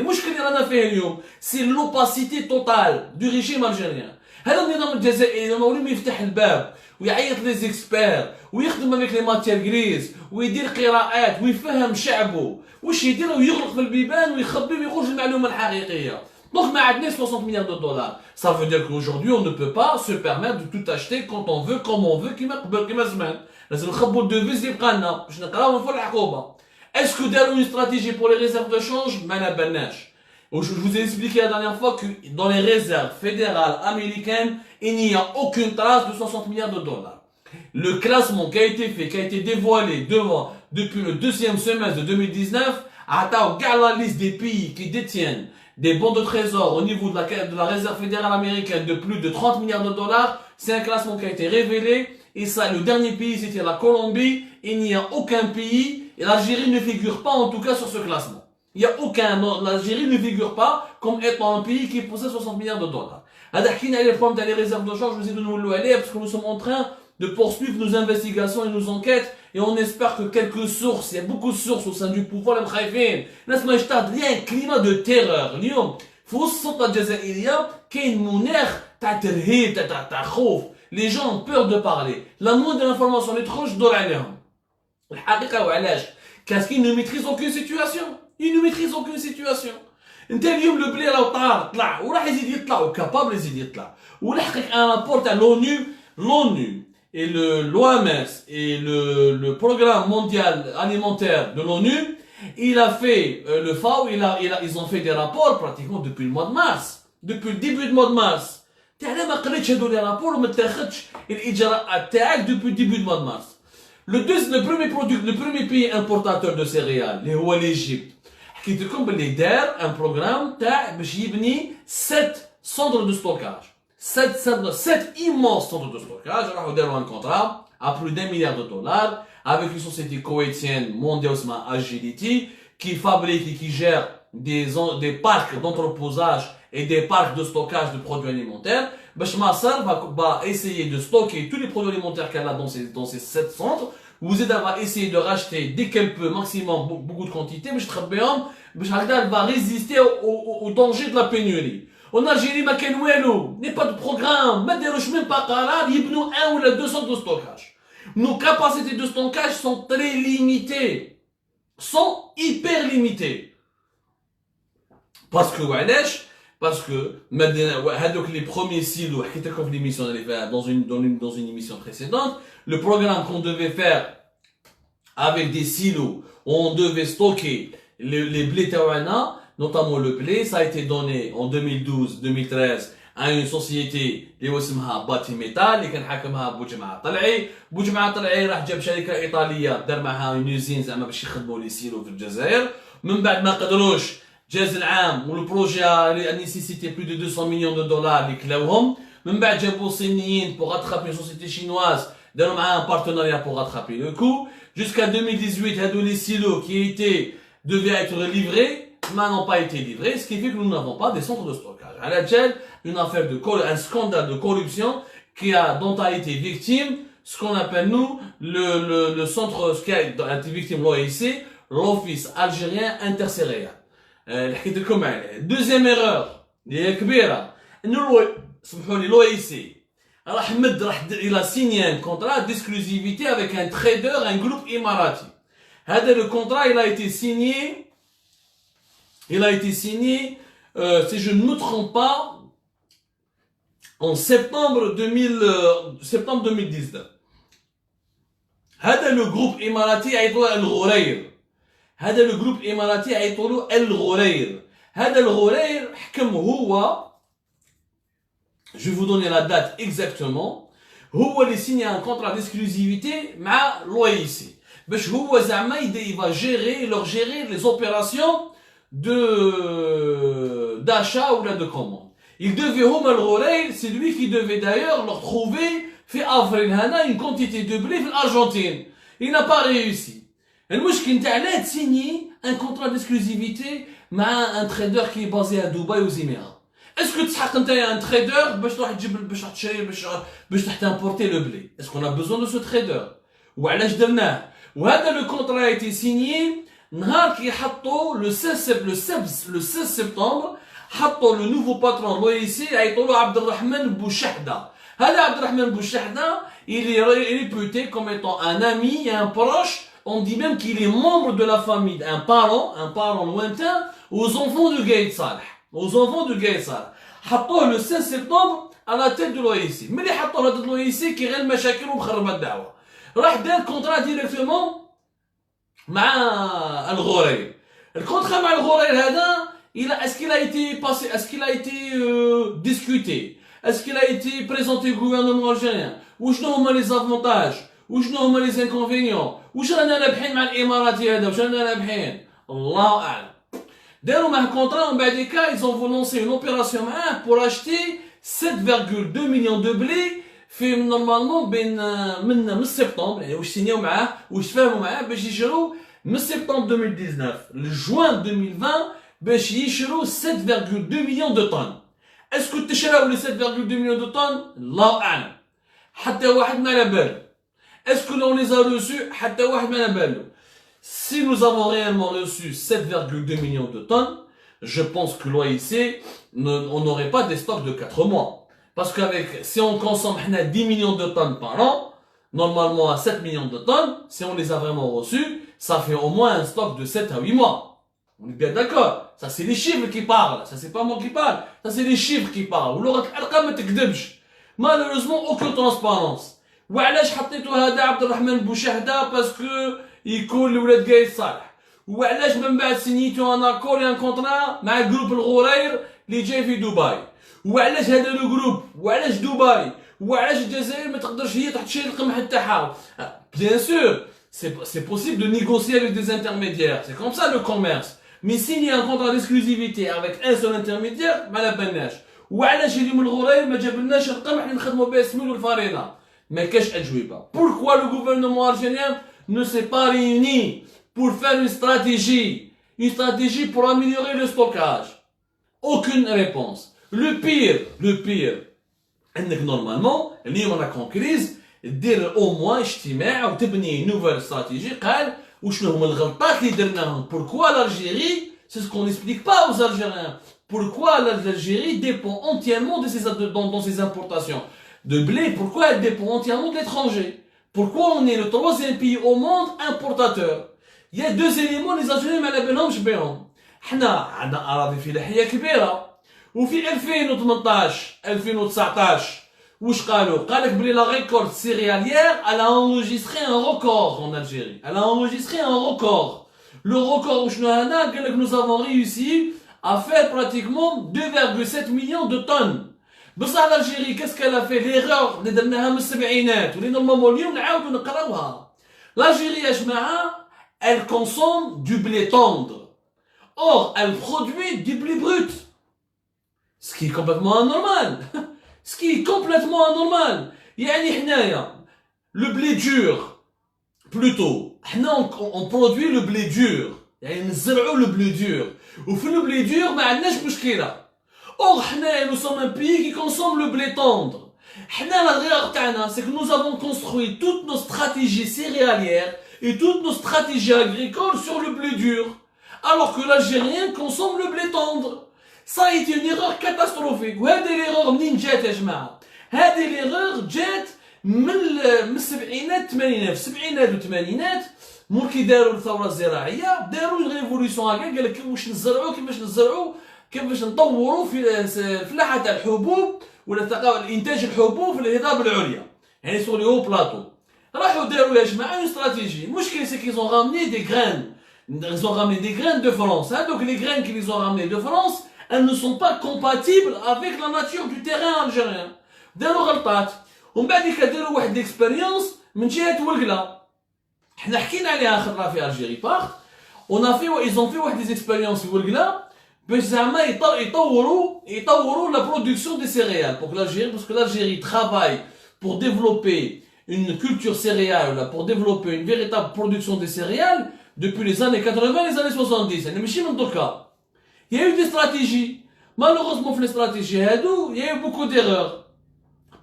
C'est l'opacité totale du régime algérien. هذا النظام الجزائري لما ولي يفتح الباب ويعيط لي زيكسبير ويخدم avec les matières grises ويدير قراءات ويفهم شعبه واش يدير ويغلق في البيبان ويخبي ويخرج المعلومه الحقيقيه. Donc ما عندناش 60 milliards de $. Ça veut dire qu'aujourd'hui on ne peut pas se permettre de tout acheter quand on veut, comme on veut, كيما قبل كيما زمان. لازم نخبوا الدوفيز اللي بقى باش نقراو من فوق العقوبه. Est-ce que داروا une stratégie pour les réserves de change؟ ما بالناش. Je vous ai expliqué la dernière fois que dans les réserves fédérales américaines, il n'y a aucune trace de 60 milliards de dollars. Le classement qui a été fait, qui a été dévoilé depuis le deuxième semestre de 2019, a la liste des pays qui détiennent des bons de trésor au niveau de la réserve fédérale américaine de plus de 30 milliards de dollars. C'est un classement qui a été révélé. Et ça, le dernier pays, c'était la Colombie. Il n'y a aucun pays, et l'Algérie ne figure pas en tout cas sur ce classement. Il n'y a aucun, l'Algérie ne figure pas comme étant un pays qui possède 60 milliards de dollars. Les problèmes dans les réserves de change, je vous ai donné le aller parce que nous sommes en train de poursuivre nos investigations et nos enquêtes, et on espère que quelques sources, il y a beaucoup de sources au sein du pouvoir, les mkhaïfin, il y a un climat de terreur. اليوم في السلطة الجزائرية كاين مناخ تاع ترهيب تاع خوف. Les gens ont peur de parler. La moindre information اللي تخرج تدور عليهم. الحقيقة وعلاش؟ Parce qu'ils ne maîtrisent aucune situation. Ils ne maîtrisent aucune situation. انت اليوم لو بلي راه طلع وراح يزيد يطلع وكابابل يزيد يطلع. ولحقك ان رابور تاع l'ONU et l'OMS et le programme mondial alimentaire de l'ONU, il a fait le FAO, ils ont fait des rapports pratiquement depuis le mois de mars, depuis le début du mois de mars. تعال ما قريتش هذو لي رابور وما تاخذش الاجراءات تاعك depuis le début du mois de mars. Le premier pays importateur de céréales اللي هو l'Égypte. حكيت لكم باللي دار un programme تاع باش يبني 7 centres de stockage. 7 immenses centres de stockage. Alors, on a un contrat à plus d'1 milliard de dollars avec une société koweïtienne mondiale, Agility, qui fabrique et qui gère des parcs d'entreposage et des parcs de stockage de produits alimentaires. Bachmassar va essayer de stocker tous les produits alimentaires qu'elle a dans ces 7 centres. Vous aidez à essayer de racheter dès qu'elle peut, maximum, beaucoup de quantité. Elle va résister au danger de la pénurie. En Algérie, ما كان والو, n'est pas de programme, ما داروش même pas قرار يبنوا 1 ou 2 centres de stockage. Nos capacités de stockage sont très limitées, sont hyper limitées. Parce que les premiers silos, حكيت لكم في l'émission dans une émission précédente, le programme qu'on devait faire avec des silos, on devait stocker les blés tawana, notamment le blé, ça a été donné en 2012-2013 à une société اللي اسمها باتي ميتال اللي كان حاكمها بوجماعة طلعي. بوجماعة طلعي راح جاب شركة إيطالية دار معها يوزين زعما باش يخدموا لي سيلو في الجزائر. من بعد ما قدروش جاز العام والبروجي اللي نيسيسيتي بلو دو 200 مليون دو دولار اللي كلاوهم. من بعد جابوا الصينيين pour rattraper une société chinoise داروا معها un partenariat pour rattraper le coup. Jusqu'à 2018 هادو les silos qui devaient être livrés n'ont pas été livrés, ce qui fait que nous n'avons pas des centres de stockage. À la Tchèque, un scandale de corruption dont a été victime ce qu'on appelle nous le centre qui a été victime l'OIC, l'Office algérien intercéréal. Deuxième erreur, l'OIC. Alors il a signé un contrat d'exclusivité avec un trader, un groupe émirati. Le contrat il a été signé, si je ne me trompe pas, en septembre 2019. هذا le groupe émirati عيطولو الغرير. هذا le groupe émirati عيطولو الغرير. هذا الغرير حكم هو, je vais vous donner la date exactement, هو اللي signé un contrat d'exclusivité مع l'OIC. باش هو زعما il va gérer les opérations d'achat ou de commande. Il devait, c'est lui qui devait d'ailleurs leur trouver, fait avril hana, une quantité de blé en Argentine. Il n'a pas réussi. Et moi, je t'ai signé un contrat d'exclusivité avec un trader qui est basé à Dubaï aux Émirats. Est-ce que tu as un trader pour t'importer le blé? Est-ce qu'on a besoin de ce trader? Ou alors le contrat a été signé نهار كي حطوا le 16 septembre حطوا le nouveau patron de l'OIC عيطولو عبد الرحمن بوشحدة. هذا عبد الرحمن بوشحدة il est réputé comme étant un ami et un proche. On dit même qu'il est membre de la famille, un parent lointain aux enfants de Gaïd Salah. حطوه le 16 septembre à la tête de l'OIC. ملي حطوه à la tête de l'OIC كي غير المشاكل ومخربة الدعوة. راح دار كونترا ديريكتومون مع الغرير. الكونترا مع الغرير هذا est-ce qu'il a été passé, est-ce qu'il a été discuté, est-ce qu'il a été présenté au gouvernement algérien, واش هما les avantages, واش هما les inconvénients, واش رانا رابحين مع الاماراتي هذا, واش رانا رابحين, الله اعلم. داروا معاه contrat, en بعد cas ils ont lancé une opération معاه pour acheter 7,2 millions de blé في normalement بين من سبتمبر, يعني واش سينيو معاه واش تفاهموا معاه باش يشرو من سبتمبر 2019 لجوان 2020 باش يشرو 7,2 millions de tonnes. اسكو تشراو لي 7,2 millions de tonnes؟ الله اعلم. حتى واحد ما على بالو. اسكو لون لي reçu؟ حتى واحد ما على بالو. Si nous avons réellement reçu 7,2 millions de tonnes, je pense que l'OIC, on n'aurait pas des stocks de 4 mois. Parce qu'avec, si on consomme 10 millions de tonnes par an, normalement à 7 millions de tonnes, si on les a vraiment reçus, ça fait au moins un stock de 7 à 8 mois. On est bien d'accord. Ça c'est les chiffres qui parlent. Ça c'est pas moi qui parle. Ça c'est les chiffres qui parlent. Malheureusement, aucune transparence. وعلاش حطيتو هذا عبد الرحمن بوشهده باسكو يكون لولاد قايد صالح. وعلاش من بعد سينيتو انا كوري ان كونترا مع جروب الغرير اللي جاي في دبي. وعلاش هذا لو جروب, وعلاش دبي, وعلاش الجزائر ما تقدرش هي تحشي القمح تاعها. Bien sûr, c'est possible de négocier avec des intermédiaires. C'est comme ça le commerce. Mais s'il y a un contrat d'exclusivité avec un seul intermédiaire, ما لبناش. وعلاش اللي من الغرير ما جابلناش القمح اللي نخدموا به السميد والفرينه. ما كاش اجوبه. Pourquoi le gouvernement algérien ne s'est pas réuni pour faire une stratégie pour améliorer le stockage? Aucune réponse. Le pire, انك normalement اليوم راك en crise, دير au moins اجتماع وتبني nouvelle stratégie. قال وشنو هما الغلطات اللي درناهم. Pourquoi l'Algérie, c'est ce qu'on n'explique pas aux Algériens. Pourquoi l'Algérie dépend entièrement de dans ses importations de blé? Pourquoi elle dépend entièrement de l'étranger? Pourquoi on est le 3e pays au monde importateur? Il y a 2 éléments les Algériens ما على بالهمش بهم. حنا عندنا أراضي فلاحية كبيرة. وفي 2018 2019 واش قالوا؟ قالك بلي la récolte céréalière elle a enregistré un record en Algérie. Elle a enregistré un record. Le record وشنو هنا؟ قالك nous avons réussi à faire pratiquement 2,7 millions de tonnes. بصح l'Algérie qu'est-ce qu'elle a fait? l'erreur اللي درناها من السبعينات واللي نورمالمون اليوم نعاودوا نقراوها. l'Algérie يا جماعه elle consomme du blé tendre. Or elle produit du blé brut. Ce qui est complètement anormal. Ce qui est complètement anormal. يعني حنايا le blé dur plutôt. حنا on produit le blé dur. يعني نزرعوا le blé dur. وفي le blé dur ما عندناش مشكله. Or, nous sommes un pays qui consomme le blé tendre. C'est que nous avons construit toutes nos stratégies céréalières et toutes nos stratégies agricoles sur le blé dur. Alors que l'Algérien consomme le blé tendre. Ça a été une erreur catastrophique. وهذه l'erreur منين جات يا جماعة؟ هذه l'erreur جات من السبعينات الثمانينات. في السبعينات والثمانينات مور كي داروا الثورة الزراعية داروا ريفوليسيون هكا قال لك كيفاش نزرعوا كيفاش نطوروا في الفلاحه تاع الحبوب ولا الانتاج الحبوب في الهضاب العليا يعني سور لي هو بلاطو. راحوا داروا يا جماعه اون استراتيجي. المشكل سي كيزون رامني دي غرين. Ils ont ramené des graines de France. Donc les graines qu'ils ont ramenées de France, elles ne sont pas compatibles avec la nature du terrain algérien. داروا غلطات. ومن بعد كداروا واحد الاكسبيريونس من جهه ولقله. حنا حكينا عليها خطره في الجيري بارت. Ils ont fait واحد des expériences في ولقله باش زعما يطوروا la production des céréales pour l'Algérie, parce que l'Algérie travaille pour développer une culture céréale, pour développer une véritable production des céréales depuis les années 80 et les années 70. Il y a eu des stratégies. Malheureusement, dans les stratégies, il y a eu beaucoup d'erreurs.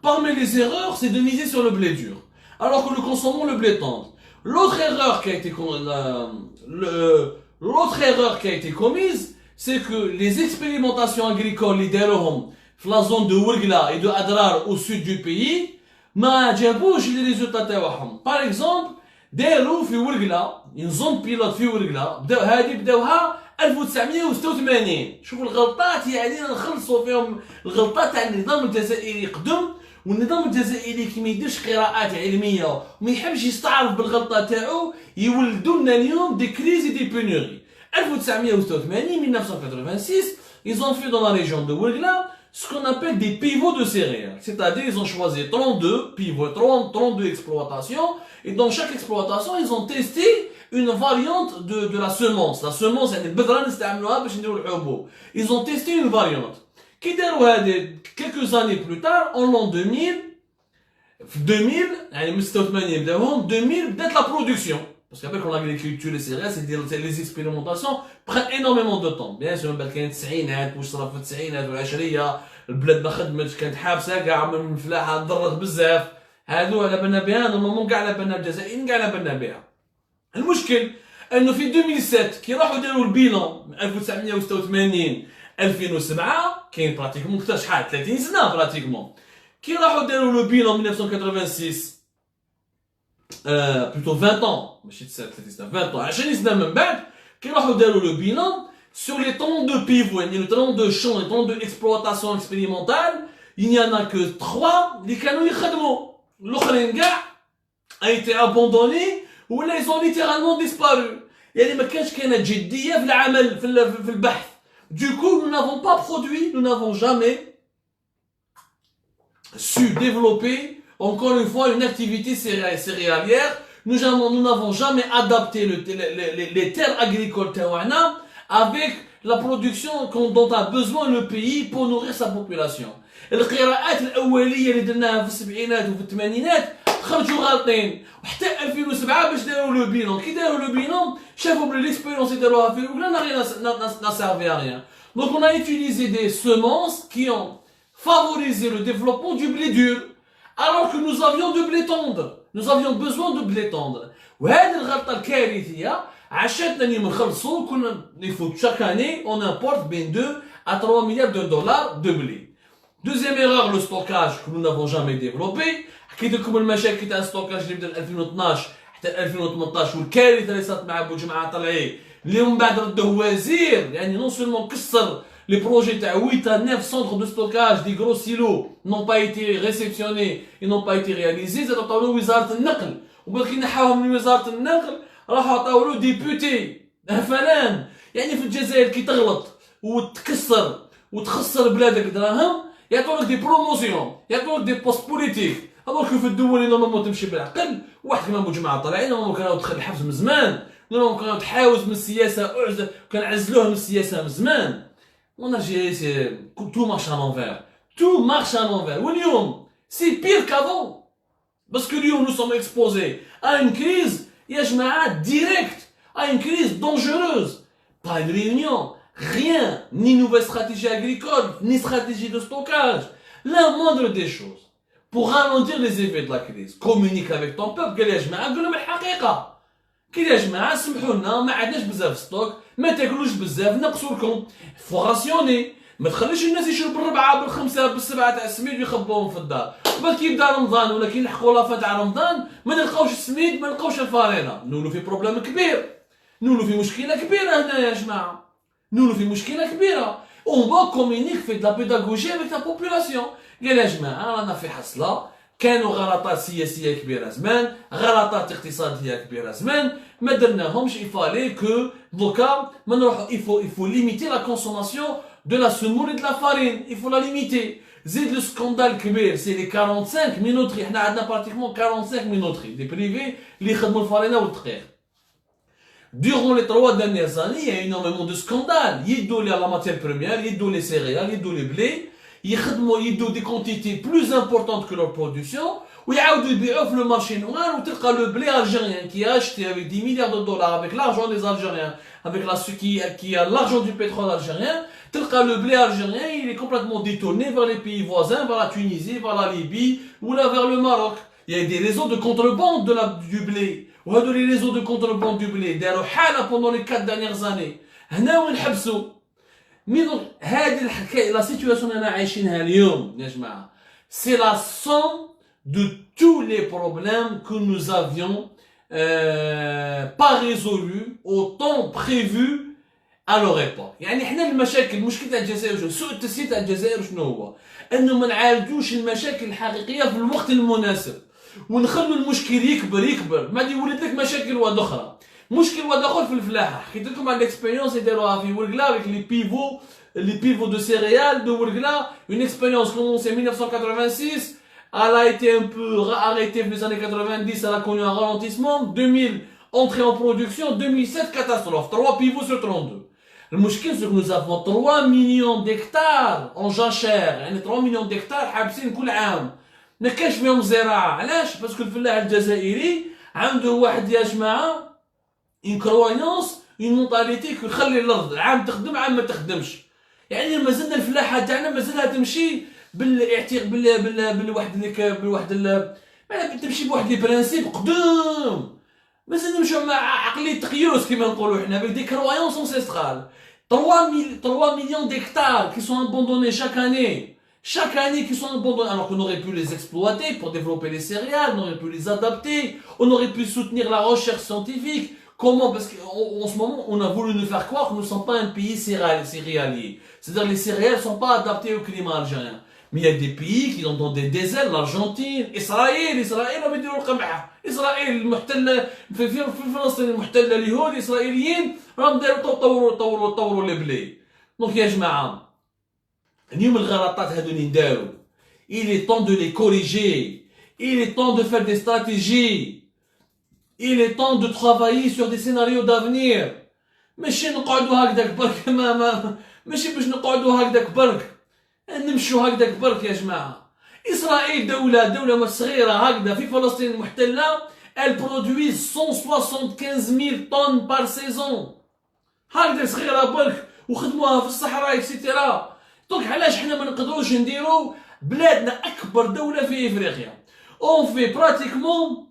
Parmi les erreurs, c'est de miser sur le blé dur, alors que nous consommons le blé tendre. L'autre erreur qui a été commise, c'est que les expérimentations agricoles dans la zone de Ouargla et de Adrar au sud du pays ما جابوش les résultats تاعهم. Par exemple, داروا في Ouargla une zone pilote في Ouargla بداوها 1986. شوفوا الغلطات يعني نخلصوا فيهم الغلطات تاع النظام الجزائري قدم. والنظام الجزائري كي ما يديرش قراءات علميه وما يحبش يستعرف بالغلطه تاعو يولدوا لنا اليوم دي كريز دي بونوري. 1986, ils ont fait dans la région de Ouegla ce qu'on appelle des pivots de céréales. C'est-à-dire, ils ont choisi 32 pivots, 32 exploitations, et dans chaque exploitation, ils ont testé une variante de la semence. La semence, ils ont testé une variante. Quelques années plus tard, en l'an 2000, 2000, peut-être la production. Parce qu'après, quand l'agriculture et les céréales, les expérimentations prennent énormément de temps. Bien sûr, il y a 90 واش صرا في التسعينات والعشريه البلاد ما خدمتش كانت حابسه كاع من الفلاحه ضرت بزاف هادو على بالنا بها نورمالمون كاع على بالنا الجزائريين كاع على بالنا بها. المشكل انه في 2007 كي راحوا داروا البيلون من 1986 2007 كاين براتيكمون كثر شحال 30 سنه براتيكمون كي راحوا داروا لو بيلون 1986 plutôt 20 ans, ماشي 20 ans, 20 سنة من بعد كي راحوا داروا لو بيلون sur les temps de pivot, يعني le temps de champ, les temps de exploitation expérimentale, il n'y en a que 3 اللي كانوا يخدموا الاخرين كاع a été abandonné ولا ils ont littéralement disparu. يعني ما كانش كاينه جديه في العمل في البحث. Du coup, nous n'avons pas produit, nous n'avons jamais su développer encore une fois une activité céréalière. Nous n'avons jamais adapté les terres agricoles taouana avec la production dont a besoin le pays pour nourrir sa population. القراءات الأولية اللي درناها في السبعينات وفي الثمانينات خرجوا غالطين وحتى 2007 باش داروا لو بيلون كي داروا لو بيلون شافوا بلي ليكسبيريونس اللي داروها في الأولى n'a servi à rien. Donc on a utilisé des semences qui ont favorisé le développement du blé dur alors que nous avions de blé tendre. Nous avions besoin de blé tendre. وهذه الغلطة الكارثية عشتنا اللي نخلصوا كنا نفوت chaque année on importe بين 2 à 3 milliards de dollars de blé. Deuxième erreur, le stockage que nous n'avons jamais développé. حكيت لكم المشاكل تاع الستوكاج اللي بدا 2012 حتى 2018 والكارثه اللي صارت مع بوجماعه طلعي اللي من بعد رده وزير يعني نون سولمون كسر لي بروجي تاع 8 à 9 centres de stockage des gros silos n'ont pas été réceptionnés et n'ont pas été réalisés. زاد عطاو له وزاره النقل وبغا كي نحاوهم من وزاره النقل راحوا عطاو له ديبوتي فلان. يعني في الجزائر كي تغلط وتكسر وتخسر بلادك دراهم يعطولك دي بروموسيون يعطولك دي بوست بوليتيك. alors que في الدول اللي نورمالمون تمشي بالعقل واحد كيما بوجماعه طلعي نورمالمون كانوا دخل الحبس من زمان نورمالمون كانوا تحاوز من السياسه كان عزلوه من السياسه من زمان. On Algérie c'est tout marche à l'envers, tout marche à l'envers. واليوم c'est pire qu'avant parce que اليوم nous sommes exposés à une crise يا جماعه directe, à une crise dangereuse. Pas une réunion, rien, ni nouvelle stratégie agricole, ni stratégie de stockage. La moindre des choses pour ralentir les effets de la crise. Communique avec ton peuple. قال يا جماعه قول لهم الحقيقه. قال يا جماعه سمحوا لنا ما عندناش بزاف ستوك ما تاكلوش بزاف نقصوا لكم. فو راسيوني ما تخليش الناس يشربوا بالربعه بالخمسه بالسبعه تاع السميد ويخبوهم في الدار. بعد كي يبدا رمضان ولا كي نلحقوا لافا تاع رمضان ما نلقاوش السميد ما نلقاوش الفارينه. نولو في بروبليم كبير. نولو في مشكله كبيره هنا يا جماعه. نولو في مشكله كبيره. On va communiquer, fait de la pédagogie avec la population. قال يا جماعه رانا في حصله كانوا غلطات سياسيه كبيره زمان غلطات اقتصاديه كبيره زمان ما درناهمش. il fallait que دوكا ما نروحوا il faut limiter la consommation de la semoule et de la farine. il faut la limiter. زيد لو سكوندال كبير سي لي 45 مينوتري. احنا عندنا براتيكمون 45 مينوتري دي بريفي اللي يخدموا الفارينه والدقيق. Durant les 3 dernières années, il y a énormément de scandales. يدوا لي la matière première, يدوا les céréales, يدوا les blés, يدوا des quantités plus importantes que leur production, ويعاودوا يبيعوا في le marché noir وتلقى le blé algérien qui a acheté avec 10 milliards de dollars avec l'argent des Algériens, avec qui a l'argent du pétrole algérien, تلقى le blé algérien, il est complètement détourné vers les pays voisins, vers la Tunisie, vers la Libye ou là vers le Maroc. Il y a des réseaux de contrebande du blé. وهذو لي ريزو دو كونترباند دو بلي داروا حاله بوندون لي 4 دانيير زاني هنا وين حبسوا. مي دونك هذه الحكايه لا سيتوياسيون اللي انا عايشينها اليوم يا جماعه سي لا سوم دو تو لي بروبليم كو نوز افيون با ريزولو او طون بريفو à leur époque. يعني احنا المشكل تاع الجزائر سوء التسيير تاع الجزائر شنو هو؟ انه ما نعالجوش المشاكل الحقيقيه في الوقت المناسب ونخلوا المشكل يكبر بعد يولد لك مشاكل واحده اخرى. مشكل واحد اخر في الفلاحه حكيت لكم على الاكسبيريونس يديروها في ورقله avec les pivots de céréales de Wurgla, une expérience commencée en 1986, elle a été un peu arrêtée dans les années 90, elle a connu un ralentissement, 2000 entrée en production, 2007 catastrophe, 3 pivots sur 32. Le مشكل c'est que nous avons 3 millions d'hectares en jachère, يعني 3 millions d'hectares حابسين كل عام. ما كاش فيهم زراعه، علاش؟ باسكو الفلاح الجزائري عنده واحد يا جماعه une croyance une mentalité كو يخلي الارض عام تخدم عام ما تخدمش. يعني مازلنا الفلاحه تاعنا مازالها تمشي بالواحد تمشي بواحد لي برانسيب قدام. مازال نمشيو مع عقليه تقيوس كيما نقولوا حنا avec des croyances ancestrales. 3 millions d'hectares qui sont abandonnés chaque année. Chaque année qui sont abandonnés, alors qu'on aurait pu les exploiter pour développer les céréales, on aurait pu les adapter, on aurait pu soutenir la recherche scientifique. Comment? Parce qu'en ce moment, on a voulu nous faire croire que nous ne sommes pas un pays céréalier. C'est-à-dire que les céréales ne sont pas adaptées au climat algérien. Mais il y a des pays qui sont dans des déserts, l'Argentine, Israël راهم يديروا القمح. إسرائيل المحتلة في فلسطين المحتلة اليهود الإسرائيليين راهم طوروا البلاد. دونك يا جماعة اليوم الغلطات هذو اللي نداروا il est temps de les corriger, il est temps de faire des stratégies, il est temps de travailler sur des scénarios d'avenir. ماشي نقعدوا هكذاك برك ماشي باش نقعدوا هكذاك برك نمشوا هكذاك برك يا جماعة. إسرائيل دولة صغيرة هكذا في فلسطين المحتلة elle produit 175,000 tonnes par saison هكذا صغيرة برك وخدموها في الصحراء اكسيتيرا. دونك علاش حنا ما نقدروش نديرو بلادنا أكبر دولة في إفريقيا on fait pratiquement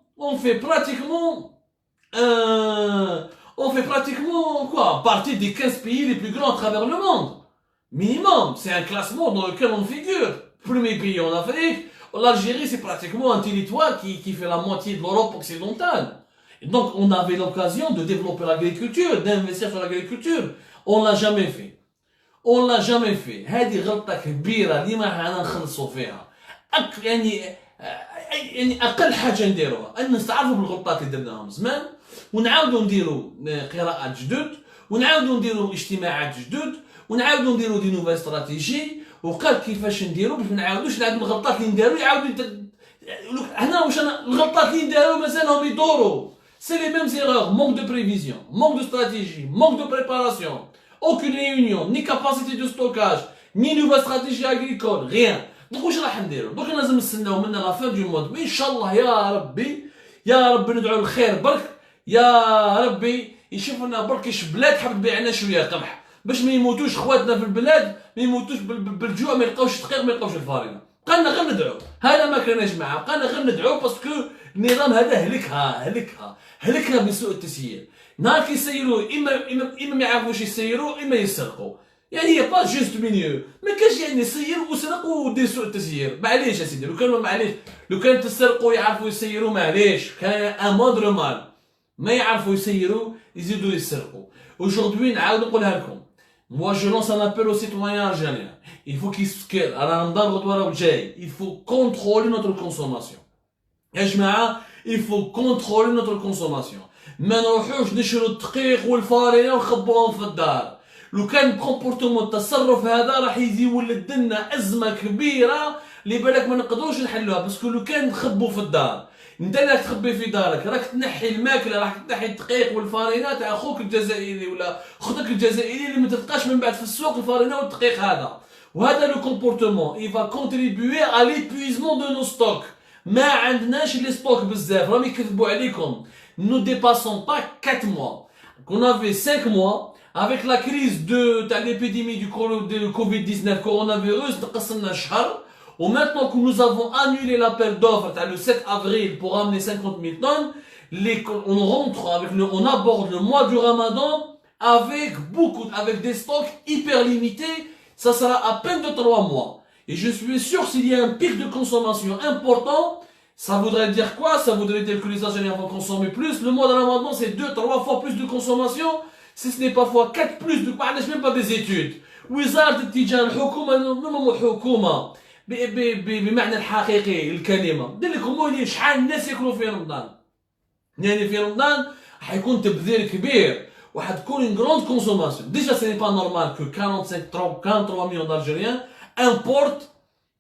quoi partie des 15 pays les plus grands à travers le monde. Minimum, c'est un classement dans lequel on figure. Premier pays en Afrique, l'Algérie c'est pratiquement un territoire qui fait la moitié de l'Europe occidentale. Et donc on avait l'occasion de développer l'agriculture, d'investir sur l'agriculture. On l'a jamais fait. هذه غلطة كبيرة اللي ما حنا نخلصوا فيها. يعني أقل حاجة نديروها أن نستعرفوا بالغلطات اللي درناهم زمان ونعاودوا نديروا قراءات جدد ونعاودوا نديروا اجتماعات جدد ونعاودوا نديروا دي نوفال استراتيجي وقال كيفاش نديروا باش ما نعاودوش نعاودوا الغلطات اللي نداروا يعاودوا هنا واش انا الغلطات اللي نداروا مازالهم يدوروا. سي لي ميم زيرور manque de prévision, manque de stratégie, manque de préparation, aucune réunion, ni capacité de stockage, ni nouvelle stratégie agricole, rien. دوك واش راح نديروا؟ دوك لازم نستناو منا لا فان دو مود. ان شاء الله يا ربي ندعوا الخير برك يا ربي يشوف لنا برك اش بلاد حاب تبيع لنا شويه قمح باش ما يموتوش خواتنا في البلاد ما يموتوش بالجوع ما يلقاوش الدقيق ما يلقاوش الفارينه. بقالنا غير ندعو هذا ما كان يا جماعه بقالنا غير ندعو باسكو النظام هذا هلكها بسوء التسيير. نهار كيسيروا اما ما يعرفوش يسيروا اما يسرقوا. يعني هي با جوست مينيو ما كاش يعني يسير وسرق ودير سوء التسيير. معليش يا سيدي لو كان تسرقوا يعرفوا يسيروا معليش كان ان موندر مال. ما يعرفوا يسيروا يزيدوا يسرقوا. Aujourd'hui نعاود نقولها لكم. Moi je lance un appel aux citoyens algériens. Il faut qu'ils على رمضان غدوة الجاي il faut contrôler notre consommation. يا جماعة il faut contrôler notre consommation. ما نروحوش نشرو الدقيق والفارينة ونخبوهم في الدار. لو كان كومبورتمون التصرف هذا راح يولد لنا أزمة كبيرة اللي بالك ما نقدروش نحلوها. باسكو لو كان نخبو في الدار انت راك تخبي في دارك راك تنحي الماكله راك تنحي الدقيق والفارينه تاع اخوك الجزائري ولا اختك الجزائريه اللي ما تلقاش من بعد في السوق الفارينه والدقيق هذا. وهذا لو كومبورتمون il va contribuer à l'épuisement de nos stocks. ما عندناش لي ستوك بزاف راهم يكذبوا عليكم. nous dépassons pas 4 mois. qu'on avait 5 mois avec la crise de l'épidémie du Covid-19 coronavirus تقصنا شهر. Et maintenant que nous avons annulé l'appel d'offres le 7 avril pour amener 50 000 tonnes, on aborde le mois du Ramadan avec des stocks hyper limités. Ça sera à peine de 3 mois. Et je suis sûr s'il y a un pic de consommation important, ça voudrait dire quoi? Ça voudrait dire que les Algériens vont consommer plus. Le mois de Ramadan, c'est 2-3 fois plus de consommation. Si ce n'est pas fois 4 plus de quoi, même pas des études. وزارة التجارة الحكومة نمو حكومة بمعنى الحقيقي الكلمة. دير لكم شحال الناس ياكلوا في رمضان. يعني في رمضان حيكون تبذير كبير وحتكون une grande consommation. Déjà ce n'est pas normal que 43 millions d'Algériens importent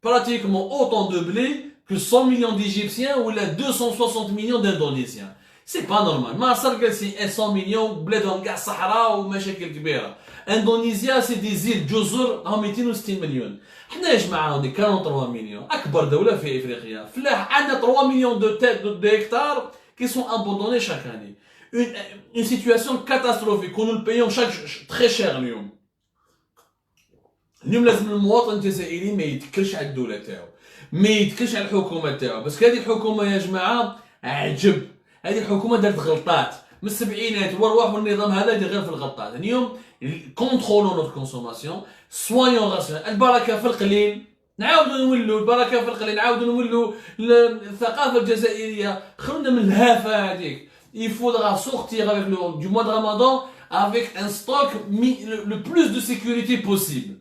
pratiquement autant de blé que 100 millions d'Égyptiens ou les 260 millions d'Indonésiens. C'est pas normal. ما صار جالسين 100 مليون بلادهم كاع صحراء ومشاكل كبيره. اندونيسيا سي دي زيل جزر راهم 260 مليون. حنا يا جماعه عندي 43 مليون اكبر دوله في افريقيا. فلاح عندنا 3 مليون دو هectares qui sont abandonnés chaque année. Une situation catastrophique que nous le payons très cher اليوم. اليوم لازم المواطن الجزائري ما يتكلش على الدوله تاعو. ما يتكلش على الحكومه تاعو بس هذه الحكومه يا جماعه عجب. هذه الحكومه دارت غلطات من السبعينات وارواح النظام هذا يدير غير في الغلطات. اليوم كونترولون نوت كونسوماسيون سويون راسيون البركه في القليل. نعاودوا نولوا البركه في القليل. نعاودوا نولوا الثقافه الجزائريه. خلونا من الهافه هذيك. Il faudra sortir avec du mois de Ramadan avec un stock le plus de sécurité possible.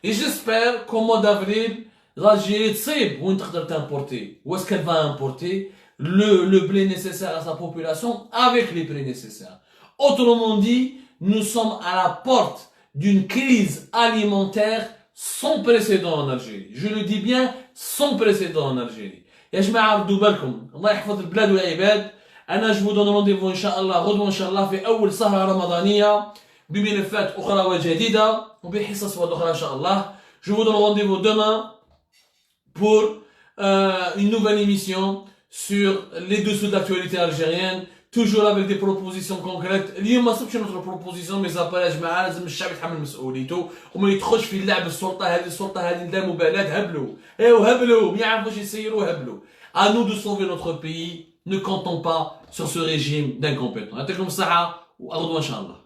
Et j'espère qu'au mois d'avril, l'Algérie تصيب وين تقدر t'importer. Où est-ce qu'elle va importer le blé nécessaire à sa population avec les prix nécessaires. Autrement dit, nous sommes à la porte d'une crise alimentaire sans précédent en Algérie. Je le dis bien, sans précédent en Algérie. يا جماعة ردوا بالكم. الله يحفظ البلاد والعباد. أنا جو دون رونديفو إن شاء الله غدوة إن شاء الله في أول سهرة رمضانية بملفات أخرى وجديدة وبحصص أخرى إن شاء الله. Je vous donne rendez-vous demain pour une nouvelle émission sur les dessous de l'actualité algérienne, toujours avec des propositions concrètes. اليوم ما صبتش notre proposition mais après يا جماعة لازم الشعب يتحمل مسؤوليته وما يدخلش في اللعب السلطة هذه لا مبالاة. هبلوا هبلوا ما يعرفوش يسيروا هبلوا. À nous de sauver notre pays. Ne comptons pas sur ce régime d'incompétents. يعطيكم الصحة وأغدوة إن شاء الله.